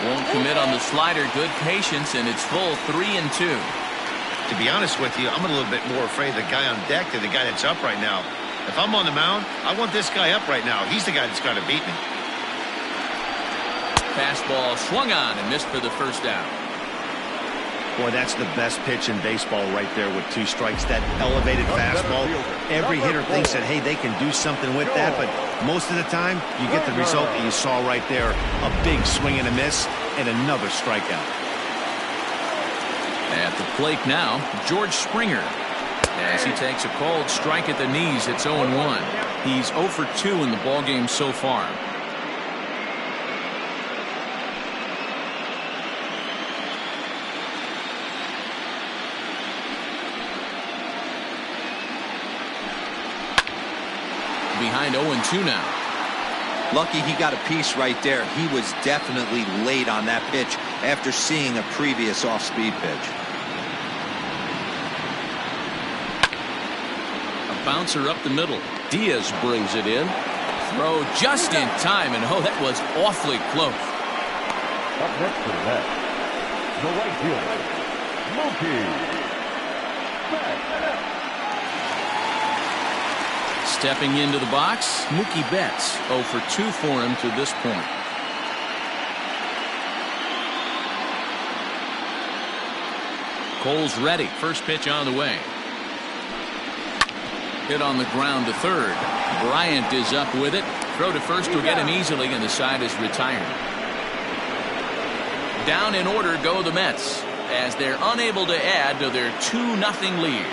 Won't commit on the slider. Good patience, and it's full. 3-2. To be honest with you, I'm a little bit more afraid of the guy on deck than the guy that's up right now. If I'm on the mound, I want this guy up right now. He's the guy that's got to beat me. Fastball swung on and missed for the first out. Boy, that's the best pitch in baseball right there with 2 strikes. That elevated fastball. Every hitter thinks that, hey, they can do something with that, but most of the time, you get the result that you saw right there. A big swing and a miss, and another strikeout. At the plate now, George Springer. As he takes a called strike at the knees, it's 0-1. He's 0 for 2 in the ballgame so far. Behind 0-2 now. Lucky he got a piece right there. He was definitely late on that pitch after seeing a previous off-speed pitch. A bouncer up the middle. Diaz brings it in. Throw just in time, and oh, that was awfully close. Up next to the net, the right fielder, Mookie Betts. Stepping into the box, Mookie Betts. 0 for 2 for him to this point. Cole's ready. First pitch on the way. Hit on the ground to third. Bryant is up with it. Throw to first will get him easily, and the side is retired. Down in order go the Mets as they're unable to add to their 2-0 lead.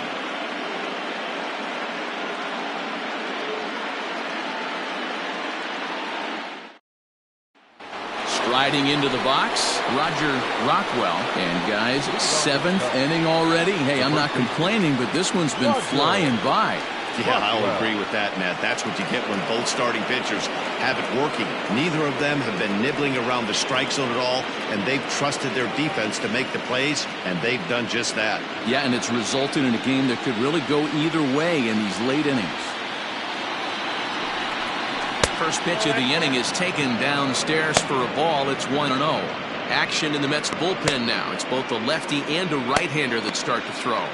Striding into the box, Roger Rockwell. And guys, 7th inning already. Hey, I'm not complaining, but this one's been flying by. Yeah, I'll agree with that, Matt. That's what you get when both starting pitchers have it working. Neither of them have been nibbling around the strike zone at all, and they've trusted their defense to make the plays, and they've done just that. Yeah, and it's resulted in a game that could really go either way in these late innings. First pitch of the inning is taken downstairs for a ball. It's 1-0. Action in the Mets bullpen now. It's both a lefty and a right-hander that start to throw.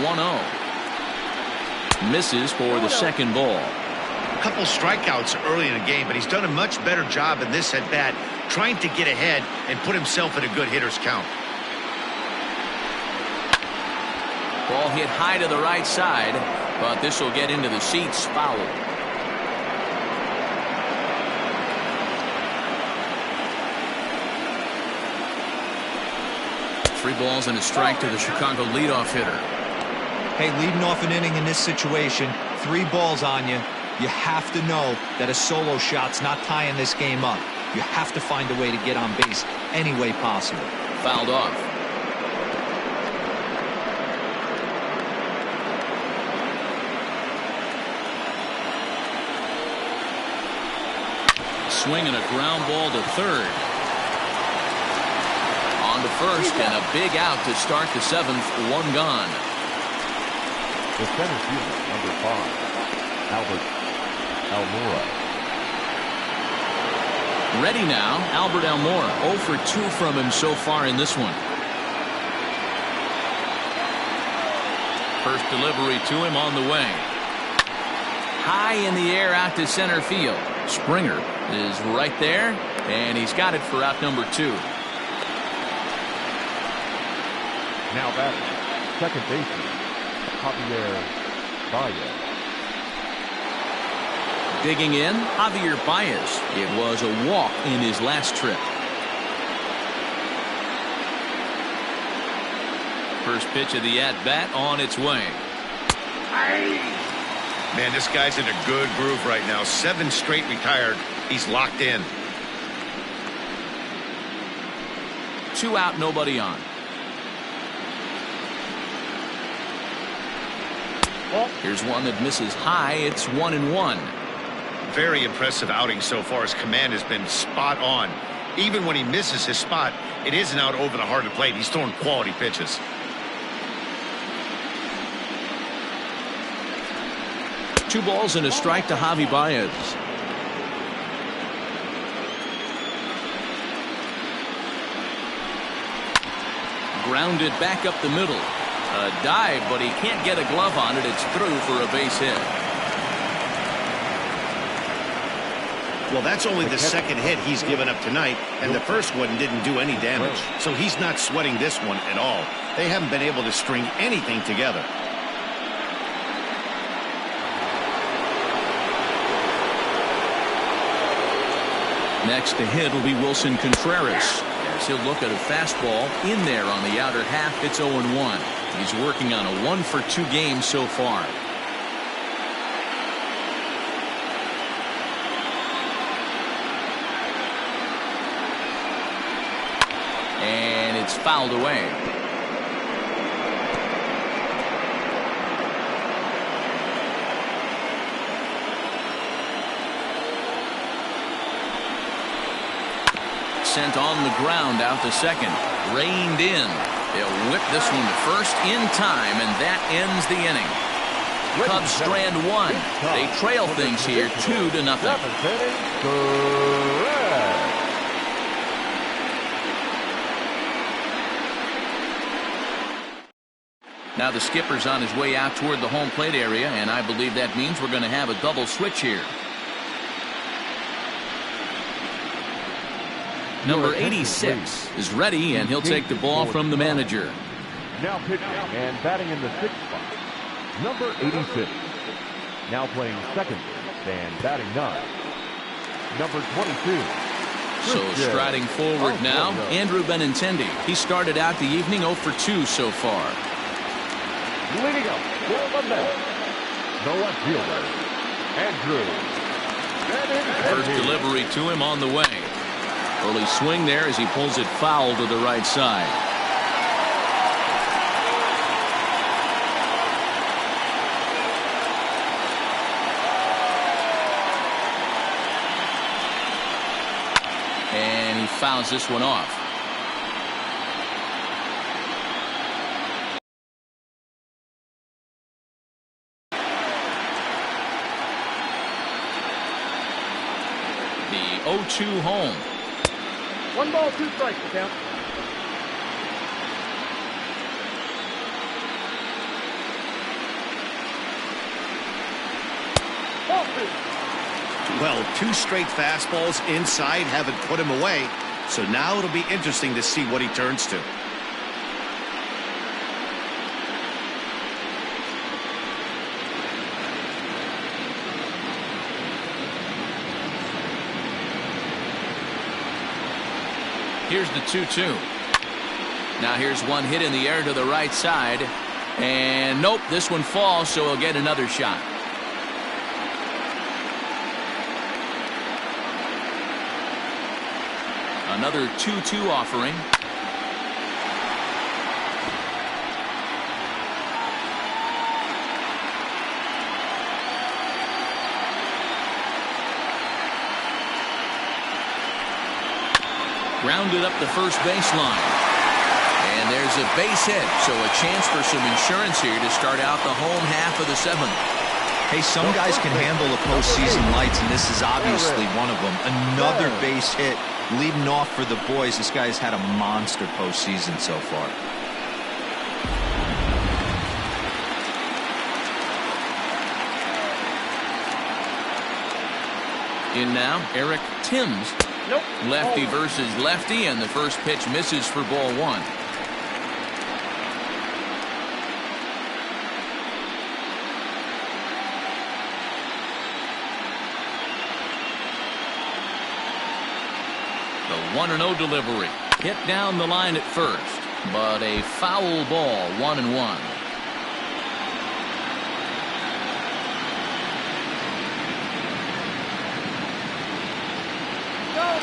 1-0. Misses for the second ball. A couple strikeouts early in the game, but he's done a much better job in this at bat, trying to get ahead and put himself in a good hitter's count. Ball hit high to the right side, but this will get into the seats. Foul. Three balls and a strike to the Chicago leadoff hitter. Hey, leading off an inning in this situation, 3 balls on you. You have to know that a solo shot's not tying this game up. You have to find a way to get on base any way possible. Fouled off. Swing and a ground ball to third. On to first and a big out to start the 7th. 1 gone. The center fielder, number 5, Albert Almora. Ready now, Albert Almora. 0 for 2 from him so far in this one. First delivery to him on the way. High in the air out to center field. Springer is right there, and he's got it for out number 2. Now batting, second baseman, Javier Baez. Digging in, Javier Baez. It was a walk in his last trip. First pitch of the at-bat on its way. Man, this guy's in a good groove right now. 7 straight retired. He's locked in. 2 out, nobody on. Here's one that misses high. It's 1-1. Very impressive outing so far. His command has been spot on. Even when he misses his spot, it isn't out over the heart of the plate. He's throwing quality pitches. Two balls and a strike to Javi Baez. Grounded back up the middle. A dive, but he can't get a glove on it. It's through for a base hit. Well, that's only the second hit he's given up tonight, and the first one didn't do any damage. So he's not sweating this one at all. They haven't been able to string anything together. Next to hit will be Wilson Contreras, as he'll look at a fastball in there on the outer half. It's 0-1. He's working on a 1-for-2 game so far. And it's fouled away. Sent on the ground out to second. Reined in. They'll whip this one to first in time, and that ends the inning. Cubs strand 1. They trail things here 2-0. Now the skipper's on his way out toward the home plate area, and I believe that means we're going to have a double switch here. Number 86 is ready, and he'll take the ball from the manager. Now pitching and batting in the 6th spot, number 86. Now playing second and batting 9, number 22. So striding forward now, Andrew Benintendi. He started out the evening 0 for 2 so far. Leading up for the Mets, the left fielder, Andrew Benintendi. First delivery to him on the way. Early swing there as he pulls it foul to the right side. And he fouls this one off. The 0-2 home. 1 ball, 2 strikes, the count. 2. Well, 2 straight fastballs inside haven't put him away. So now it'll be interesting to see what he turns to. Here's the 2-2. Now here's one hit in the air to the right side. And nope, this one falls, so he'll get another shot. Another 2-2 offering. Grounded up the first baseline. And there's a base hit, so a chance for some insurance here to start out the home half of the 7th. Hey, some guys can handle the postseason lights, and this is obviously one of them. Another base hit leading off for the boys. This guy's had a monster postseason so far. In now, Eric Timms. Nope. Lefty versus lefty, and the first pitch misses for ball 1. The 1-0 delivery. Hit down the line at first, but a foul ball, 1-1.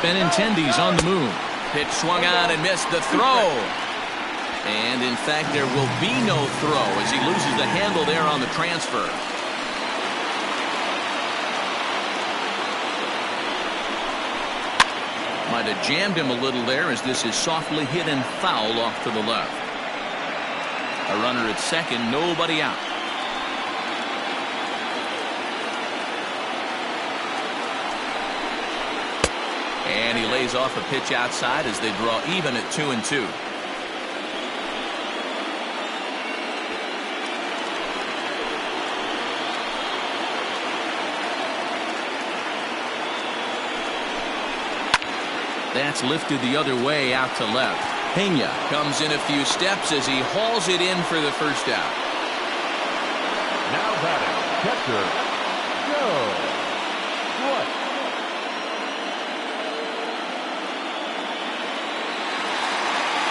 Benintendi's on the move. Pitch swung on and missed the throw. And in fact, there will be no throw as he loses the handle there on the transfer. Might have jammed him a little there as this is softly hit and foul off to the left. A runner at second, nobody out. And he lays off a pitch outside as they draw even at 2-2. That's lifted the other way out to left. Pena comes in a few steps as he hauls it in for the first out. Now batting, catcher, Joe. What?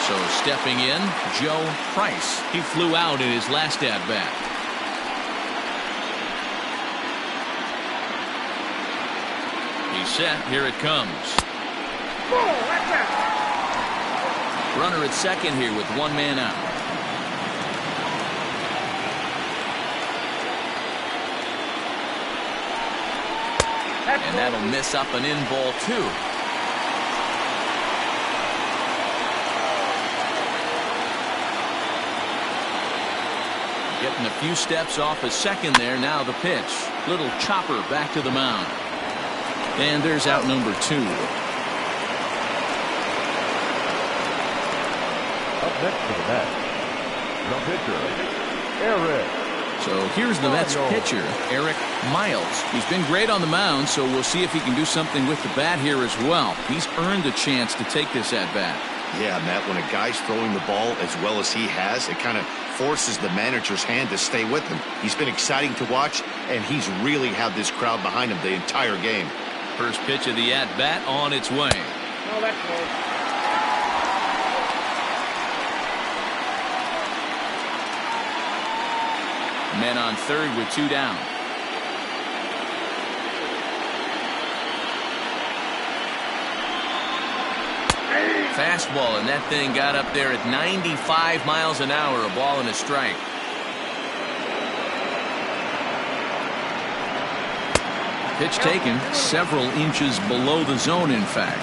So stepping in, Joe Price. He flew out in his last at-bat. He's set. Here it comes. Runner at second here with one man out. And that'll miss up and in ball 2. Getting a few steps off a second there. Now the pitch. Little chopper back to the mound. And there's out number 2. Up next for the Mets, the pitcher, Eric. So here's the Mets pitcher, Eric Miles. He's been great on the mound, so we'll see if he can do something with the bat here as well. He's earned a chance to take this at bat. Yeah, Matt, when a guy's throwing the ball as well as he has, it kind of forces the manager's hand to stay with him. He's been exciting to watch, and he's really had this crowd behind him the entire game. First pitch of the at-bat on its way. No, that's close. Men on third with 2 down. Fastball, and that thing got up there at 95 miles an hour, a ball and a strike. Pitch taken several inches below the zone, in fact.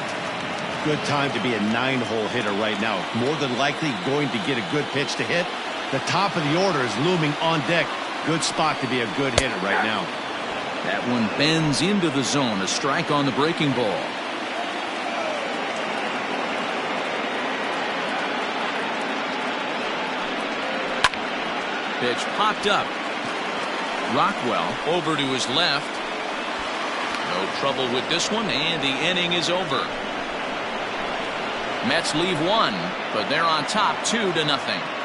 Good time to be a 9-hole hitter right now. More than likely going to get a good pitch to hit. The top of the order is looming on deck. Good spot to be a good hitter right now. That one bends into the zone. A strike on the breaking ball. Pitch popped up. Rockwell over to his left. No trouble with this one, and the inning is over. Mets leave one, but they're on top 2-0.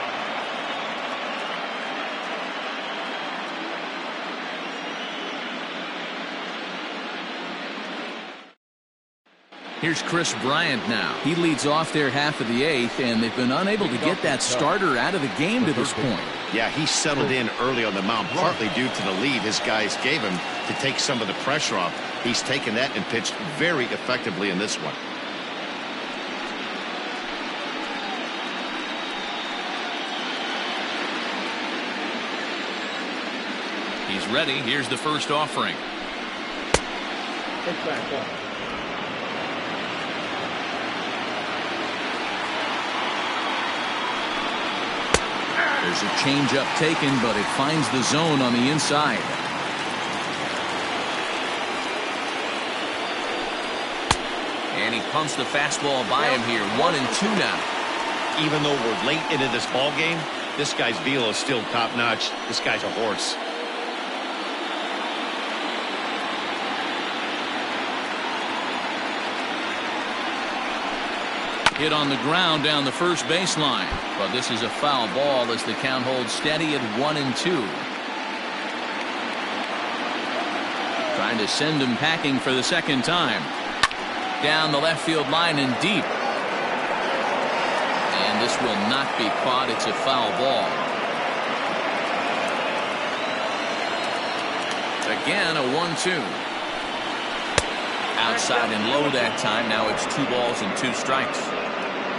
Here's Chris Bryant now. He leads off their half of the 8th, and they've been unable to get that starter out of the game to this point. Yeah, he settled in early on the mound, partly due to the lead his guys gave him to take some of the pressure off. He's taken that and pitched very effectively in this one. He's ready. Here's the first offering. There's a changeup taken, but it finds the zone on the inside. And he pumps the fastball by him here. 1-2 now. Even though we're late into this ball game, this guy's velo is still top-notch. This guy's a horse. Hit on the ground down the first baseline, but this is a foul ball as the count holds steady at 1-2. Trying to send him packing for the second time. Down the left field line and deep. And this will not be caught. It's a foul ball. Again, a 1-2. Outside and low that time. Now it's 2 balls and 2 strikes.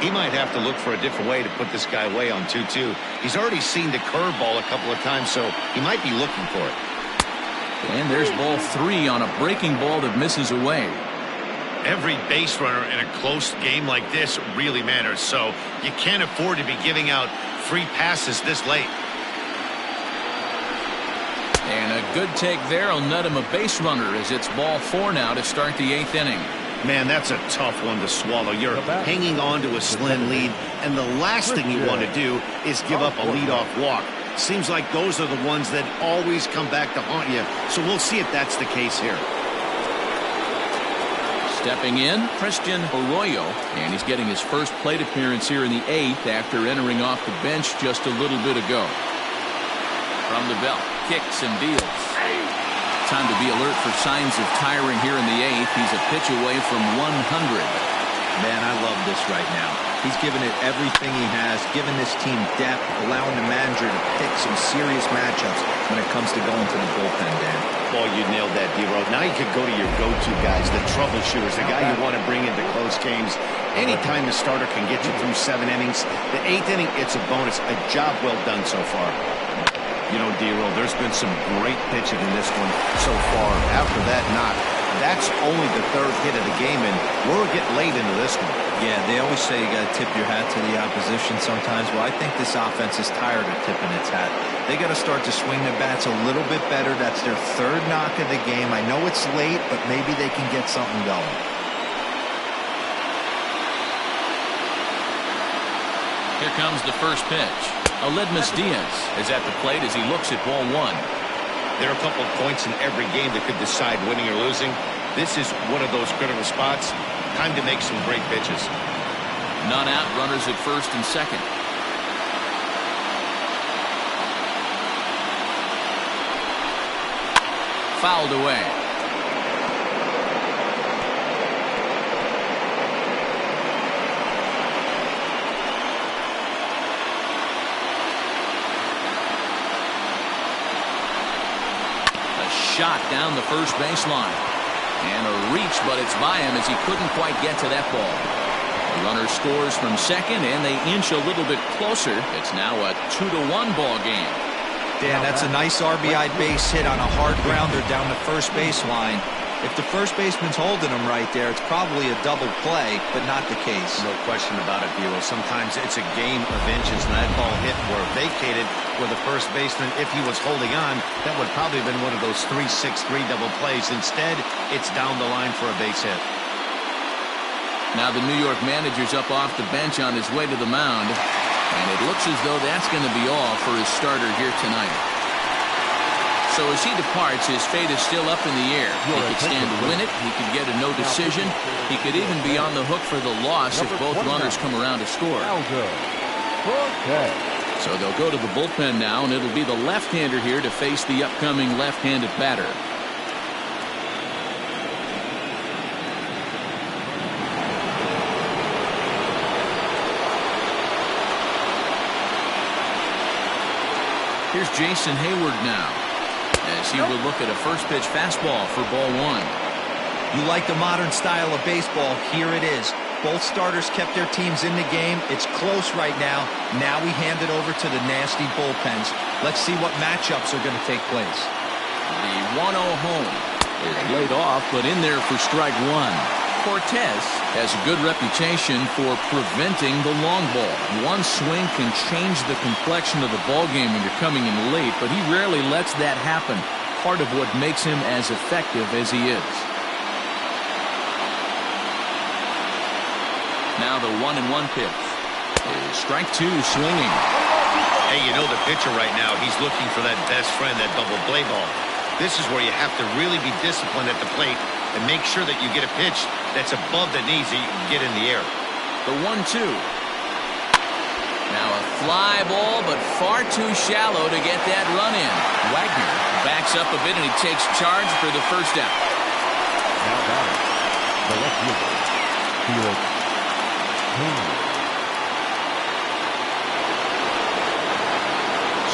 He might have to look for a different way to put this guy away on 2-2. He's already seen the curveball a couple of times, so he might be looking for it. And there's ball 3 on a breaking ball that misses away. Every base runner in a close game like this really matters, so you can't afford to be giving out free passes this late. And a good take there will net him a base runner as it's ball 4 now to start the 8th inning. Man, that's a tough one to swallow. You're hanging on to a slim lead, and the last thing you want to do is give up a leadoff walk. Seems like those are the ones that always come back to haunt you, so we'll see if that's the case here. Stepping in, Christian Arroyo, and he's getting his first plate appearance here in the 8th after entering off the bench just a little bit ago. From the belt, kicks and deals. Time to be alert for signs of tiring here in the 8th. He's a pitch away from 100. Man, I love this right now. He's given it everything he has, given this team depth, allowing the manager to pick some serious matchups when it comes to going to the bullpen, Dan. Boy, you nailed that, D-Row. Now you could go to your go-to guys, the troubleshooters, the guy you want to bring into close games. Anytime the starter can get you through 7 innings, the 8th inning, it's a bonus. A job well done so far. You know, D-Row, there's been some great pitching in this one so far. After that knock, that's only the 3rd hit of the game, and we're getting late into this one. Yeah, they always say you got to tip your hat to the opposition sometimes. Well, I think this offense is tired of tipping its hat. They got to start to swing the bats a little bit better. That's their 3rd knock of the game. I know it's late, but maybe they can get something going. Here comes the first pitch. Aledmus Diaz is at the plate as he looks at ball 1. There are a couple of points in every game that could decide winning or losing. This is one of those critical spots. Time to make some great pitches. None out, runners at first and second. Fouled away. Shot down the first baseline. And a reach, but it's by him as he couldn't quite get to that ball. The runner scores from second, and they inch a little bit closer. It's now a 2-1 ball game. Dan, that's a nice RBI base hit on a hard grounder down the first baseline. If the first baseman's holding him right there, it's probably a double play, but not the case. No question about it, Bureau. Sometimes it's a game of inches, and that ball hit or vacated where the first baseman, if he was holding on, that would probably have been one of those 3-6-3 double plays. Instead, it's down the line for a base hit. Now the New York manager's up off the bench on his way to the mound, and it looks as though that's going to be all for his starter here tonight. So as he departs, his fate is still up in the air. He could stand to win it. He could get a no decision. He could even be on the hook for the loss if both runners come around to score. So they'll go to the bullpen now, and it'll be the left-hander here to face the upcoming left-handed batter. Here's Jason Hayward now, as he will look at a first pitch fastball for ball one. You like the modern style of baseball. Here it is. Both starters kept their teams in the game. It's close right now. Now we hand it over to the nasty bullpens. Let's see what matchups are going to take place. The 1-0 home is laid off, but in there for strike one. Cortez has a good reputation for preventing the long ball. One swing can change the complexion of the ball game when you're coming in late, but he rarely lets that happen. Part of what makes him as effective as he is. Now the 1-1 pitch is strike two, swinging. Hey, you know the pitcher right now, he's looking for that best friend, that double play ball. This is where you have to really be disciplined at the plate and make sure that you get a pitch that's above the knees that you can get in the air. The 1-2. Now a fly ball, but far too shallow to get that run in. Wagner backs up a bit, and he takes charge for the first out. Now batting, the left fielder, Felix Pena.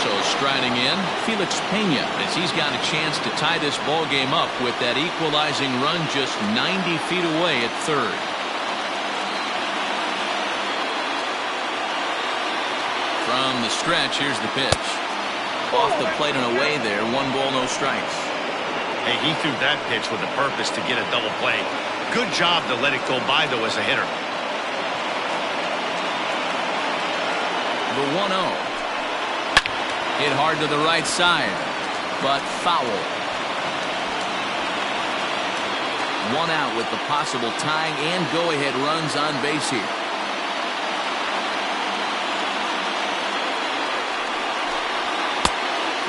So striding in, Felix Pena, as he's got a chance to tie this ball game up with that equalizing run just 90 feet away at third. From the stretch, here's the pitch. Off the plate and away there, 1 ball, no strikes. Hey, he threw that pitch with a purpose to get a double play. Good job to let it go by, though, as a hitter. The 1-0. Hit hard to the right side, but foul. 1 out with the possible tying and go-ahead runs on base here.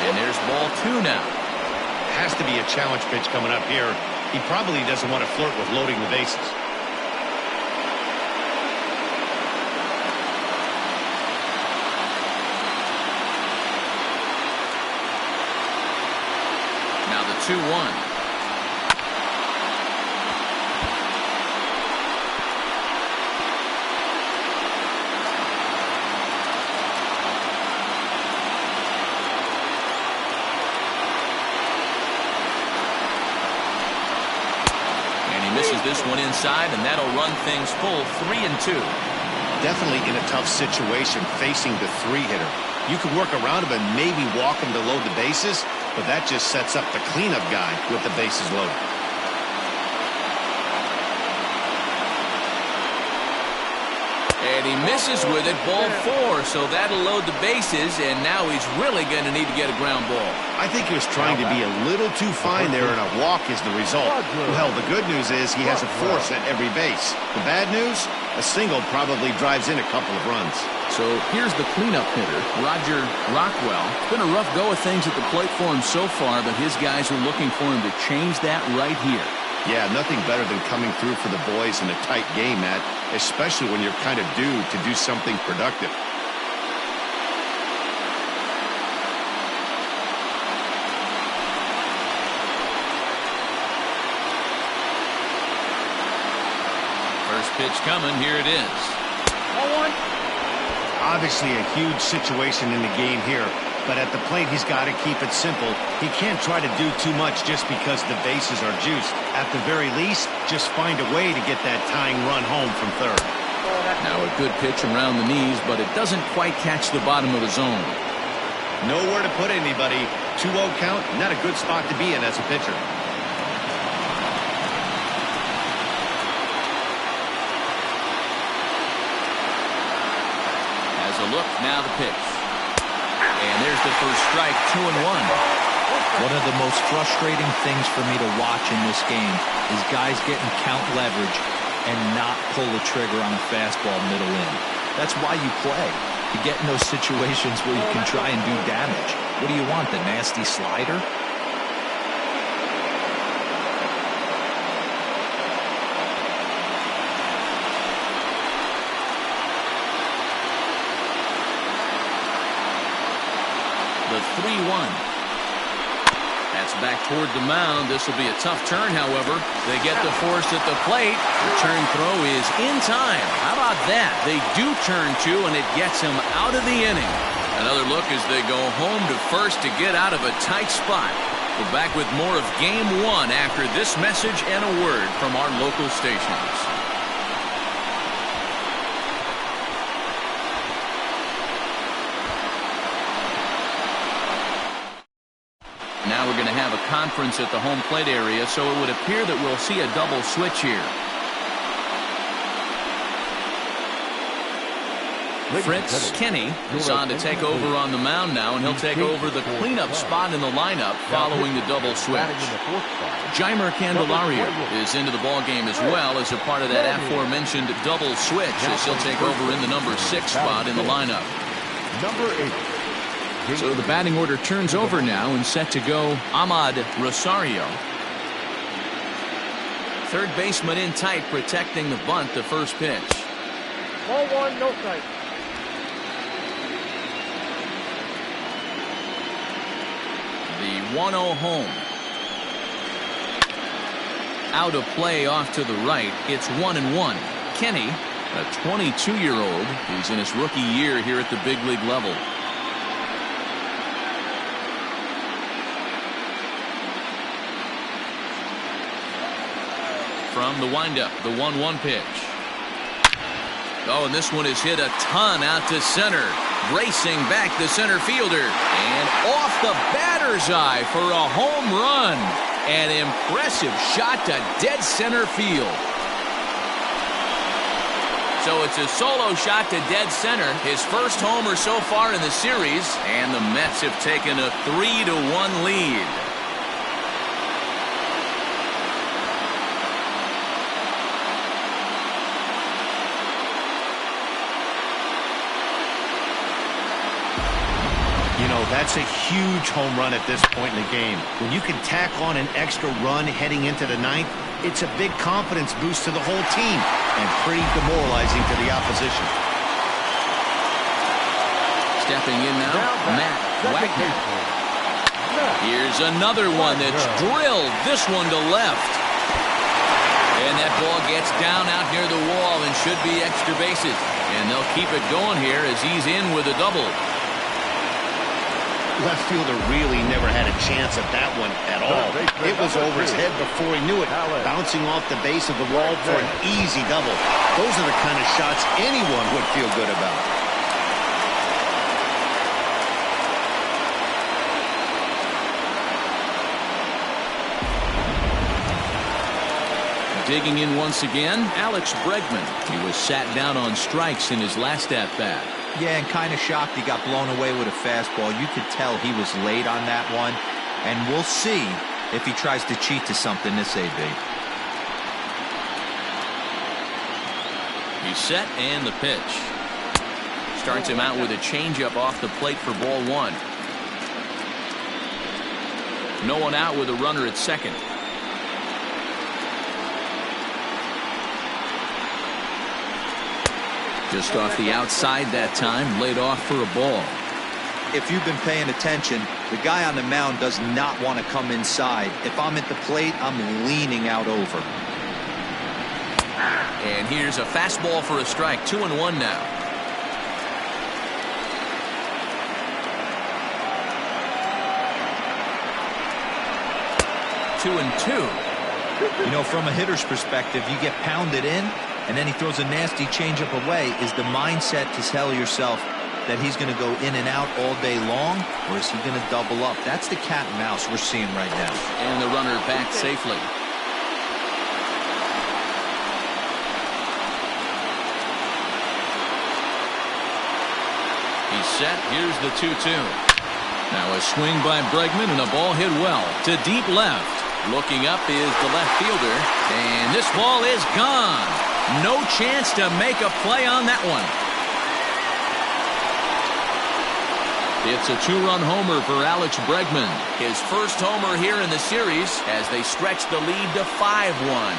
And there's ball 2 now. Has to be a challenge pitch coming up here. He probably doesn't want to flirt with loading the bases. Now the 2-1. Misses this one inside, and that'll run things full 3-2. Definitely in a tough situation facing the 3-hitter. You could work around him and maybe walk him to load the bases, but that just sets up the cleanup guy with the bases loaded. And he misses with it, ball 4, so that'll load the bases, and now he's really going to need to get a ground ball. I think he was trying to be a little too fine there, and a walk is the result. Well, the good news is he has a force at every base. The bad news? A single probably drives in a couple of runs. So here's the cleanup hitter, Roger Rockwell. It's been a rough go of things at the plate for him so far, but his guys are looking for him to change that right here. Yeah, nothing better than coming through for the boys in a tight game, Matt, especially when you're kind of due to do something productive. First pitch coming, here it is. 1-1. Obviously a huge situation in the game here, but at the plate he's got to keep it simple. He can't try to do too much just because the bases are juiced. At the very least, just find a way to get that tying run home from third. Now a good pitch around the knees, but it doesn't quite catch the bottom of the zone. Nowhere to put anybody. 2-0 count, not a good spot to be in as a pitcher. Look, now the pitch. And there's the first strike, 2-1. One of the most frustrating things for me to watch in this game is guys getting count leverage and not pull the trigger on a fastball middle in. That's why you play, to get in those situations where you can try and do damage. What do you want, the nasty slider? 1. That's back toward the mound. This will be a tough turn, however. They get the force at the plate. Return throw is in time. How about that? They do turn 2, and it gets him out of the inning. Another look as they go home to first to get out of a tight spot. We're back with more of Game 1 after this message and a word from our local stations. Now we're going to have a conference at the home plate area, so it would appear that we'll see a double switch here. Fritz Kenny is on to take over on the mound now, and he'll take over the cleanup spot in the lineup following the double switch. Jeimer Candelario is into the ballgame as well as a part of that aforementioned double switch, as he'll take over in the number 6 spot in the lineup. Number 8. So the batting order turns over now and set to go Ahmad Rosario. Third baseman in tight, protecting the bunt, the first pitch. Ball 1, no strike. The 1-0 home. Out of play off to the right. It's 1-1. Kenny, a 22-year-old, he's in his rookie year here at the big league level. From the windup, the 1-1 pitch. Oh, and this one is hit a ton out to center. Racing back the center fielder. And off the batter's eye for a home run. An impressive shot to dead center field. So it's a solo shot to dead center. His first homer so far in the series. And the Mets have taken a 3-1 lead. You know, that's a huge home run at this point in the game. When you can tack on an extra run heading into the 9th, it's a big confidence boost to the whole team and pretty demoralizing to the opposition. Stepping in now, Matt Wagner. Here's another one that's drilled. This one to left. And that ball gets down out near the wall and should be extra bases. And they'll keep it going here as he's in with a double. Left fielder really never had a chance at that one at all. It was over his head before he knew it, bouncing off the base of the wall for an easy double. Those are the kind of shots anyone would feel good about. Digging in once again, Alex Bregman. He was sat down on strikes in his last at-bat. Yeah, and kind of shocked he got blown away with a fastball. You could tell he was late on that one. And we'll see if he tries to cheat to something this AB. He's set and the pitch. Starts him out with a changeup off the plate for ball 1. No one out with a runner at second. Just off the outside that time, laid off for a ball. If you've been paying attention, the guy on the mound does not want to come inside. If I'm at the plate, I'm leaning out over. And here's a fastball for a strike. 2-1 now. Two and two. You know, from a hitter's perspective, you get pounded in, and then he throws a nasty changeup away. Is the mindset to tell yourself that he's going to go in and out all day long, or is he going to double up? That's the cat and mouse we're seeing right now. And the runner back safely. He's set. Here's the 2-2. Now a swing by Bregman and a ball hit well to deep left. Looking up is the left fielder, and this ball is gone. No chance to make a play on that one. It's a 2-run homer for Alex Bregman. His first homer here in the series as they stretch the lead to 5-1.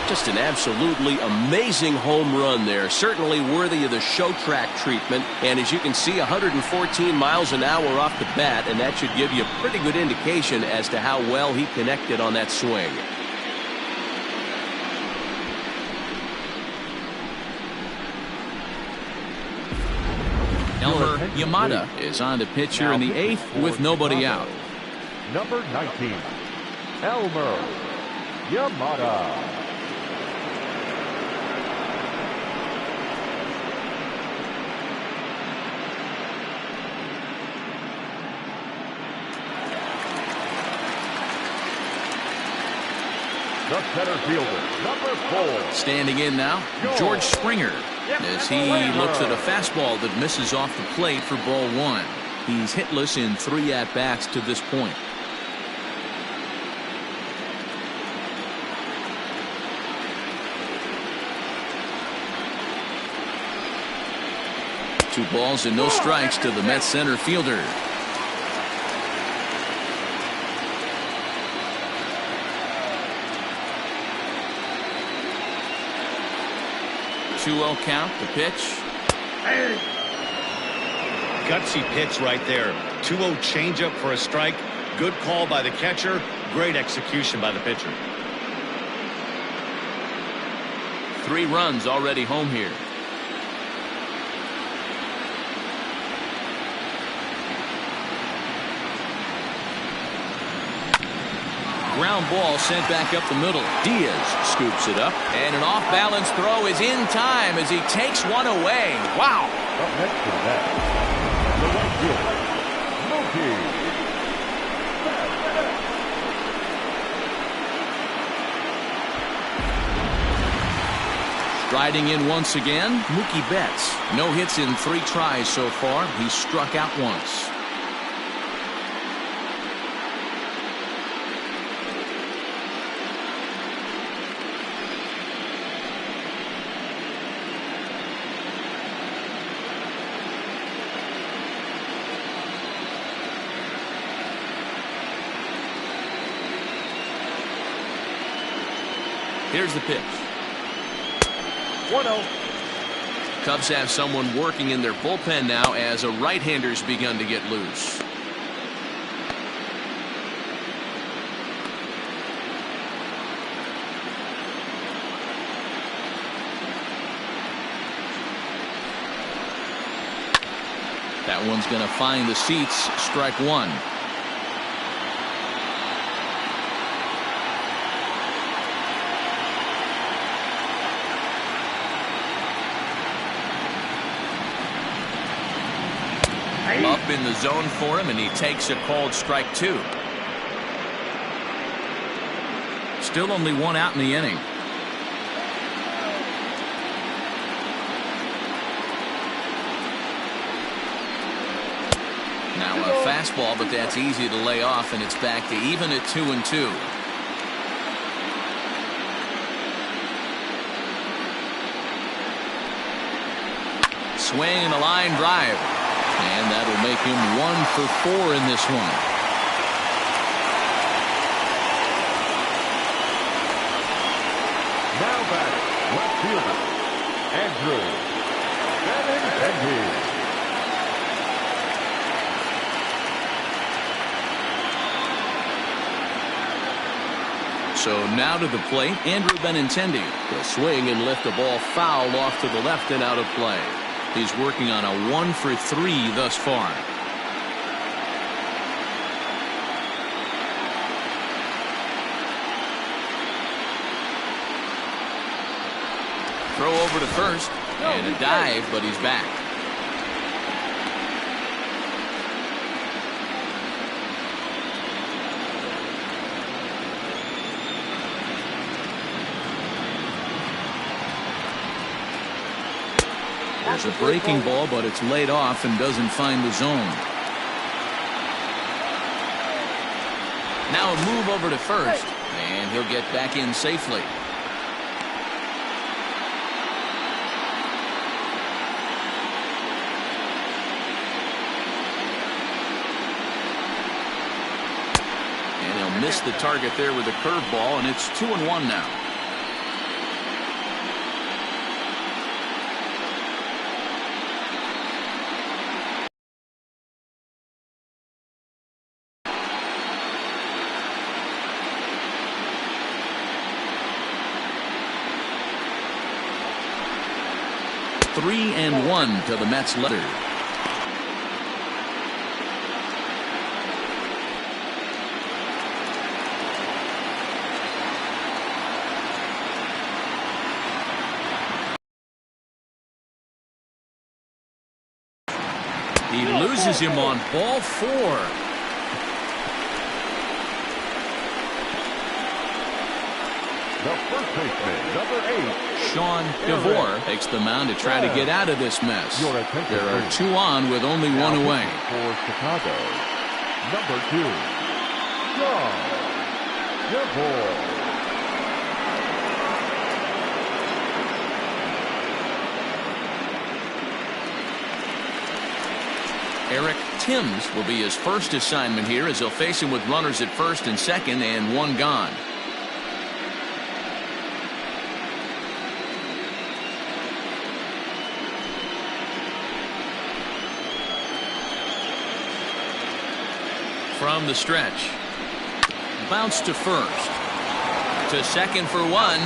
Just an absolutely amazing home run there. Certainly worthy of the show track treatment. And as you can see, 114 miles an hour off the bat, and that should give you a pretty good indication as to how well he connected on that swing. Elmer Yamada is on the pitch here in the 8th with nobody out. Number 19, Elmer Yamada. The center fielder, number 4. Standing in now, George Springer, as he looks at a fastball that misses off the plate for ball 1. He's hitless in 3 at-bats to this point. Two balls and no strikes to the Mets center fielder. 2-0 count, the pitch. Gutsy pitch right there. 2-0 changeup for a strike. Good call by the catcher. Great execution by the pitcher. 3 runs already home here. Ground ball sent back up the middle. Diaz scoops it up, and an off-balance throw is in time as he takes one away. Wow! Up next to that, the right fielder, Mookie. Striding in once again, Mookie Betts. No hits in 3 tries so far. He's struck out once. Here's the pitch. 1-0. Cubs have someone working in their bullpen now as a right-hander's begun to get loose. That one's going to find the seats. Strike 1. Up in the zone for him, and he takes a called strike 2. Still only 1 out in the inning. Now a fastball, but that's easy to lay off, and it's back to even at 2-2. Swing and a line drive. And that'll make him 1 for 4 in this one. Now batting, left fielder, Andrew Benintendi. So now to the plate, Andrew Benintendi will swing and lift the ball foul off to the left and out of play. He's working on a 1 for 3 thus far. Throw over to first, and a dive, but he's back. There's a breaking ball, but it's laid off and doesn't find the zone. Now a move over to first, and he'll get back in safely. And he'll miss the target there with a curveball, and it's 2-1 now. 3-1 to the Mets leader. He loses him on ball 4. The first baseman, number 8. Sean DeVore takes the mound to try to get out of this mess. There are 2 on with only 1 away. For Chicago, number 2, Sean DeVore. Eric Timms will be his first assignment here as he'll face him with runners at first and second and 1 gone. From the stretch. Bounce to first. To second for 1.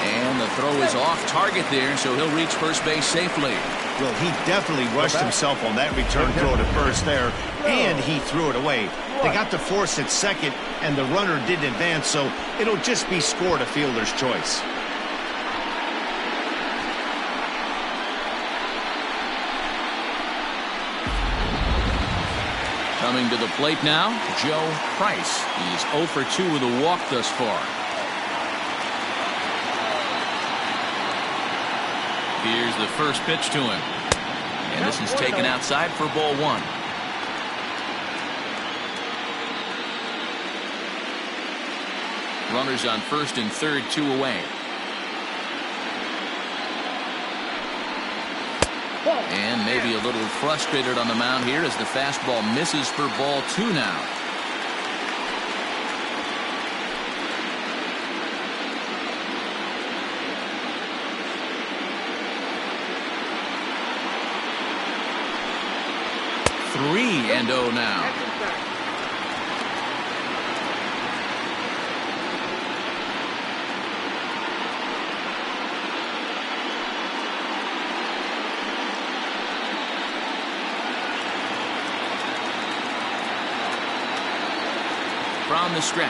And the throw is off target there, so he'll reach first base safely. Well, he definitely rushed himself on that return throw to first there, and he threw it away. They got the force at second, and the runner didn't advance, so it'll just be scored a fielder's choice. Coming to the plate now, Joe Price. He's 0 for 2 with a walk thus far. Here's the first pitch to him. And this is taken outside for ball 1. Runners on first and third, 2 away. And maybe a little frustrated on the mound here as the fastball misses for ball 2 now. Three and 0 now. From the stretch.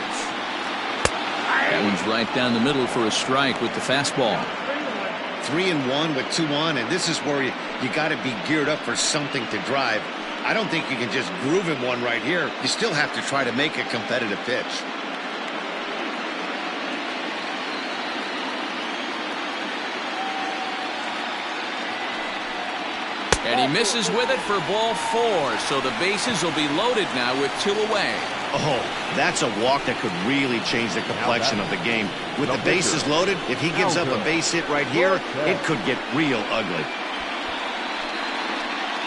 That one's right down the middle for a strike with the fastball. 3-1 with 2 on, and this is where you got to be geared up for something to drive. I don't think you can just groove him one right here. You still have to try to make a competitive pitch. And he misses with it for ball 4, so the bases will be loaded now with 2 away. Oh, that's a walk that could really change the complexion of the game. With the bases loaded, if he gives up a base hit right here, it could get real ugly.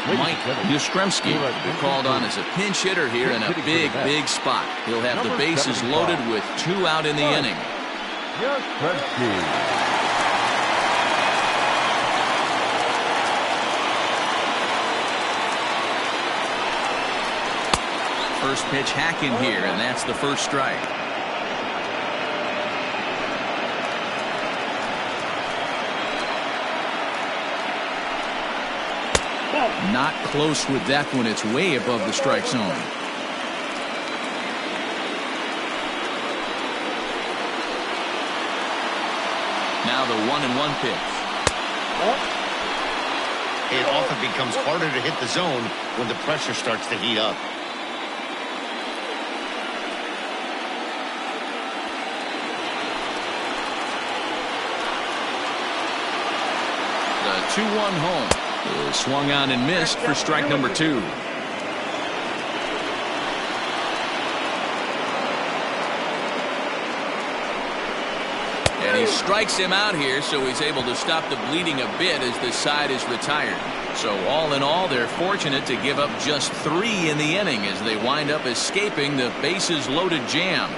Mike Yastrzemski will be called on as a pinch hitter here in a big spot. He'll have the bases loaded with 2 out in the inning. First pitch hack in here, and that's the first strike. Not close with that one. It's way above the strike zone. Now the 1-1 pitch. It often becomes harder to hit the zone when the pressure starts to heat up. The 2-1 home is swung on and missed for strike number 2. And he strikes him out here, so he's able to stop the bleeding a bit as the side is retired. So all in all, they're fortunate to give up just 3 in the inning as they wind up escaping the bases loaded jam.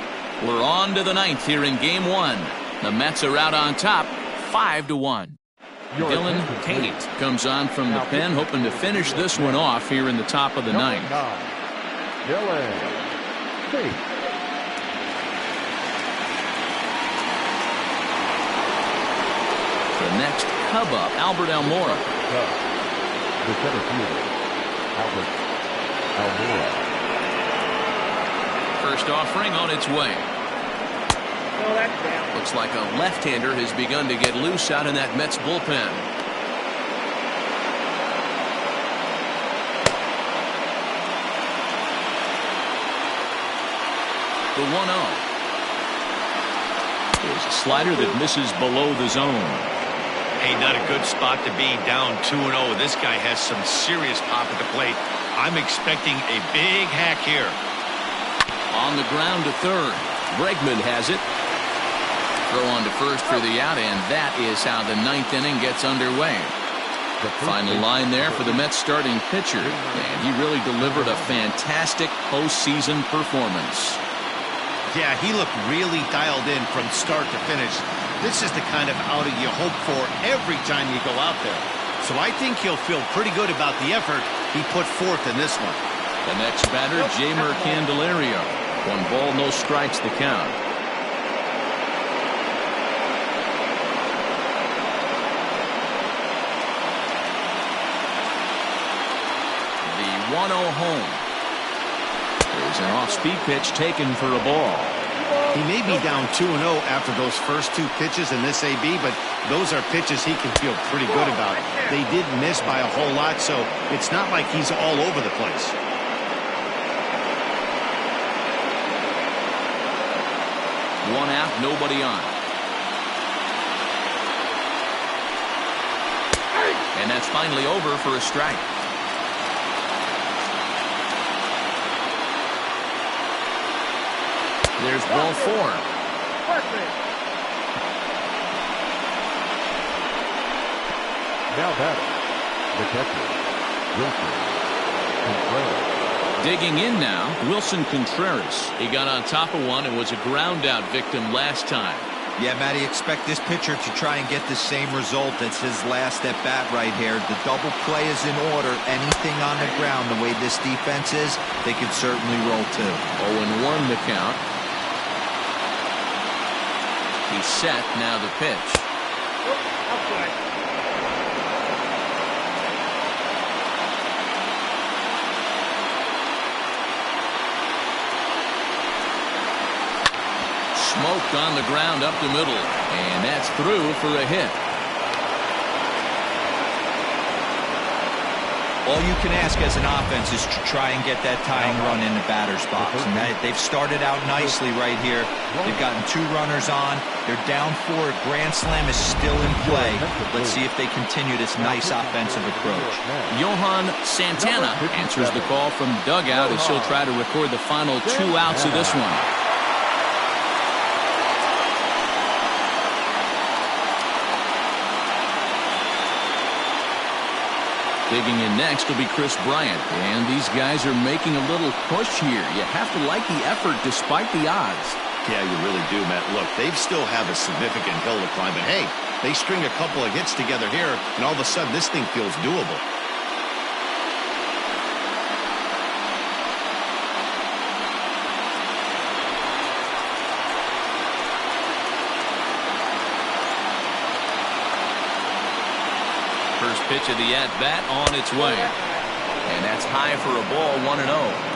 We're on to the 9th here in game 1. The Mets are out on top 5-1. Dylan Tate comes on from the pen, hoping to finish this one off here in the top of the 9th. Dylan Tate. The next Cub up, Albert Almora. The center fielder, Albert Almora. First offering on its way. Oh, that's down. Looks like a left-hander has begun to get loose out in that Mets bullpen. The 1-0 is a slider that misses below the zone. Hey, not a good spot to be, down 2-0. This guy has some serious pop at the plate. I'm expecting a big hack here. On the ground to third. Bregman has it. Throw on to first for the out, and that is how the 9th inning gets underway. Final line there for the Mets starting pitcher, and he really delivered a fantastic postseason performance. Yeah, he looked really dialed in from start to finish. This is the kind of outing you hope for every time you go out there. So I think he'll feel pretty good about the effort he put forth in this one. The next batter, Jamer Candelario. 1 ball, no strikes the count. The 1-0 home. There's an off-speed pitch taken for a ball. He may be down 2-0 after those first 2 pitches in this AB, but those are pitches he can feel pretty good about. They did miss by a whole lot, so it's not like he's all over the place. One out, nobody on. And that's finally over for a strike. There's ball 4. Now batting, the catcher, Wilson Contreras. Digging in now, Wilson Contreras. He got on top of one and was a ground out victim last time. Yeah, Matty, expect this pitcher to try and get the same result as his last at bat right here. The double play is in order. Anything on the ground, the way this defense is, they could certainly roll too. 0-1 the count. He's set, now the pitch. Smoked on the ground up the middle, and that's through for a hit. All you can ask as an offense is to try and get that tying run in the batter's box. And they've started out nicely right here. They've gotten 2 runners on. They're down 4. Grand slam is still in play. Let's see if they continue this nice offensive approach. Johan Santana answers the call from dugout as he'll try to record the final 2 outs of this one. Digging in next will be Chris Bryant, and these guys are making a little push here. You have to like the effort despite the odds. Yeah, you really do, Matt. Look, they still have a significant hill to climb, but hey, they string a couple of hits together here, and all of a sudden this thing feels doable. First pitch of the at-bat on its way. And that's high for a ball, 1-0.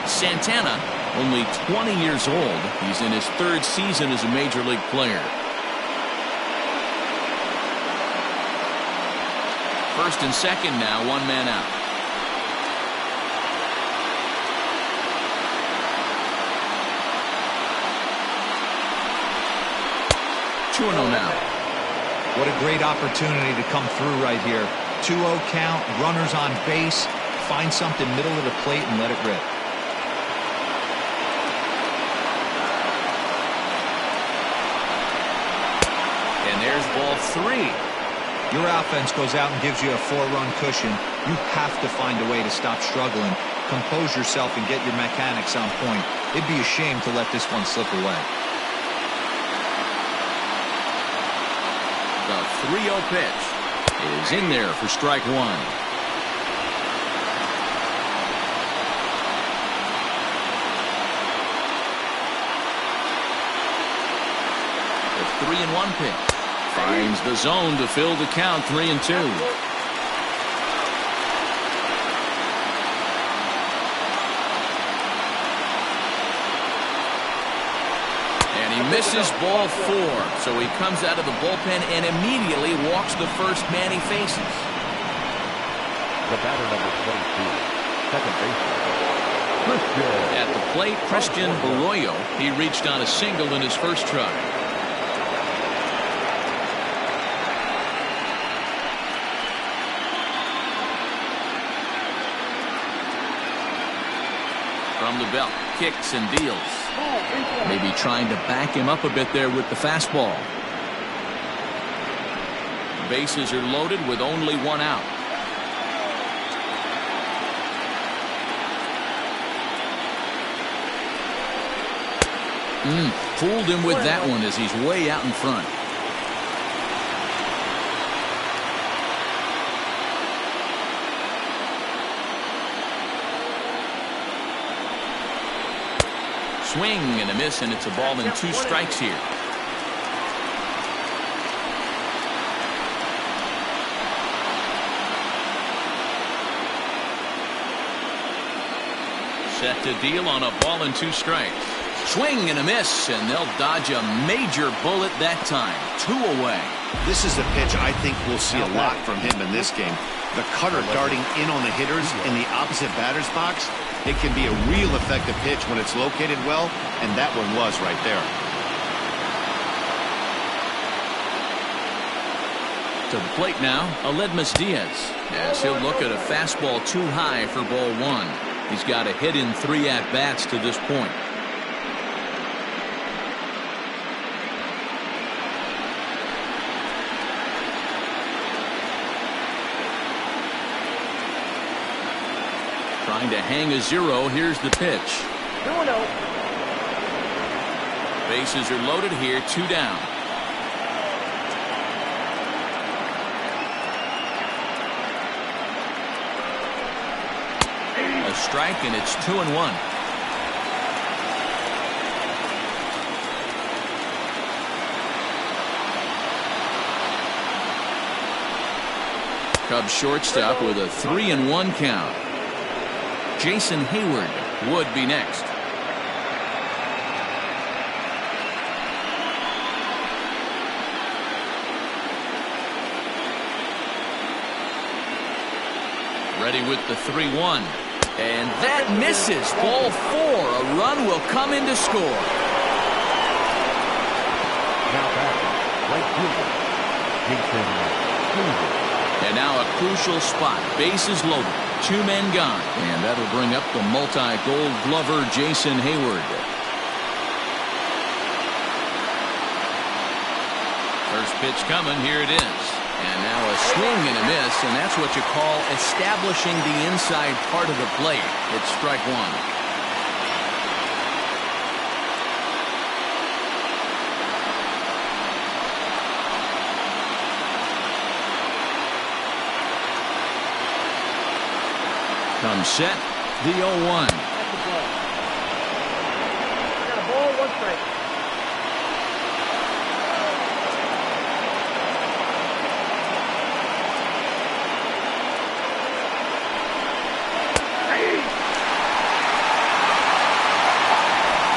Santana, only 20 years old. He's in his 3rd season as a major league player. First and second now, 1 man out. Now. What a great opportunity to come through right here. 2-0 count, runners on base. Find something middle of the plate and let it rip. And there's ball 3. Your offense goes out and gives you a 4-run cushion. You have to find a way to stop struggling. Compose yourself and get your mechanics on point. It'd be a shame to let this one slip away. The 3-0 pitch is in there for strike 1. The 3-1 pitch. Finds the zone to fill the count, 3-2. And he misses ball 4. So he comes out of the bullpen and immediately walks the first man he faces. The batter, number 22, second baseman, Christian. At the plate, Christian Arroyo. He reached on a single in his first try. From the belt, kicks and deals. Maybe trying to back him up a bit there with the fastball. Bases are loaded with only one out. Fooled him with that one as he's way out in front. Swing and a miss, and it's a ball and 2 strikes here. Set to deal on a ball and 2 strikes. Swing and a miss, and they'll dodge a major bullet that time. 2 away. This is a pitch I think we'll see a lot from him in this game. The cutter darting in on the hitters in the opposite batter's box. It can be a real effective pitch when it's located well, and that one was right there. To the plate now, Aledmus Diaz, as he'll look at a fastball too high for ball 1. He's got a hit in 3 at-bats to this point. Trying to hang a 0. Here's the pitch. 2-0. Bases are loaded here. 2 down. A strike, and it's 2-1. Cubs shortstop with a 3-1 count. Jason Hayward would be next. Ready with the 3-1. And that misses. Ball 4. A run will come in to score. Now back, right fielder, Jason Hayward. And now a crucial spot. Bases loaded. 2 men gone. And that'll bring up the multi-gold glover Jason Hayward. First pitch coming. Here it is. And now a swing and a miss. And that's what you call establishing the inside part of the plate. It's strike 1. Comes set, the 0-1. That's the ball. Got a ball, 1 strike.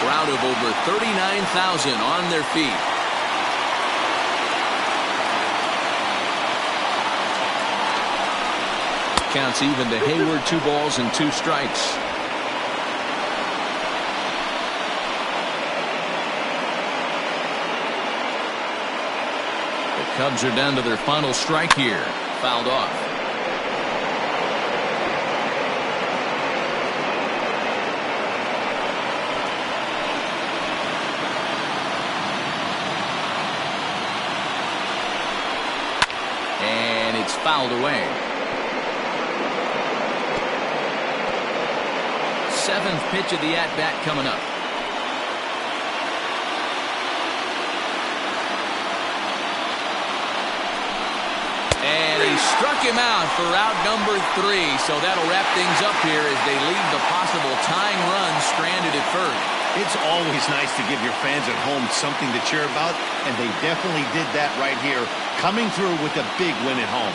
Crowd of over 39,000 on their feet. Counts even to Hayward. 2 balls and 2 strikes. The Cubs are down to their final strike here. Fouled off. And it's fouled away. 7th pitch of the at-bat coming up. And he struck him out for out number 3. So that'll wrap things up here as they leave the possible tying run stranded at first. It's always nice to give your fans at home something to cheer about, and they definitely did that right here, coming through with a big win at home.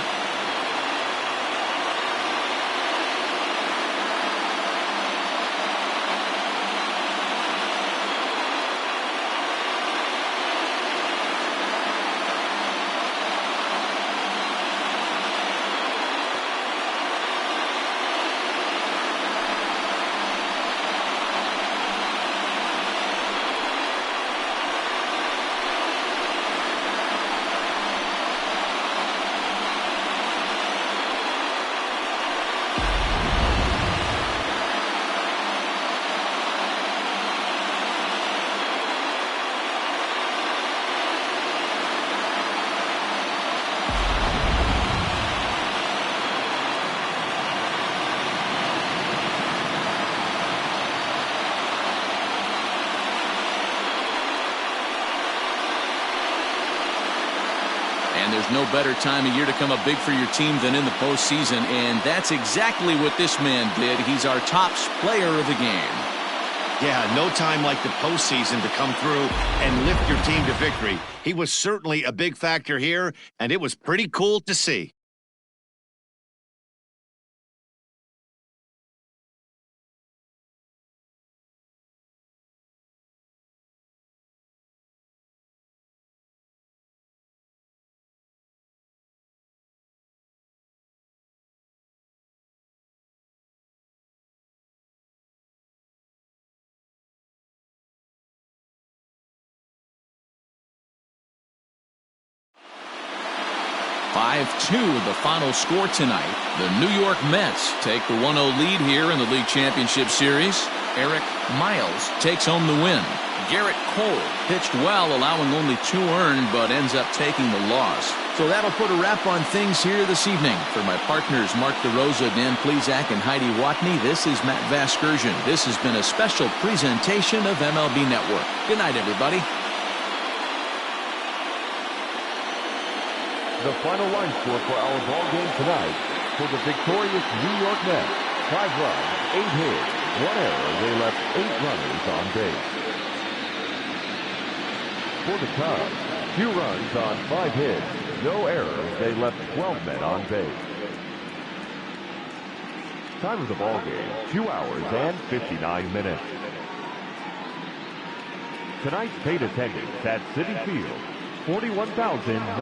And there's no better time of year to come up big for your team than in the postseason, and that's exactly what this man did. He's our top player of the game. Yeah, no time like the postseason to come through and lift your team to victory. He was certainly a big factor here, and it was pretty cool to see. The final score tonight. The New York Mets take the 1-0 lead here in the League Championship Series. Eric Miles takes home the win. Garrett Cole pitched well, allowing only 2 earned, but ends up taking the loss. So that'll put a wrap on things here this evening. For my partners Mark DeRosa, Dan Plesac, and Heidi Watney, this is Matt Vasgersian. This has been a special presentation of MLB Network. Good night, everybody. The final line score for our ball game tonight: for the victorious New York Mets, 5 runs, 8 hits, 1 error. They left 8 runners on base. For the Cubs, 2 runs on 5 hits, no errors. They left 12 men on base. Time of the ball game: 2 hours and 59 minutes. Tonight's paid attendance at Citi Field: 41,000.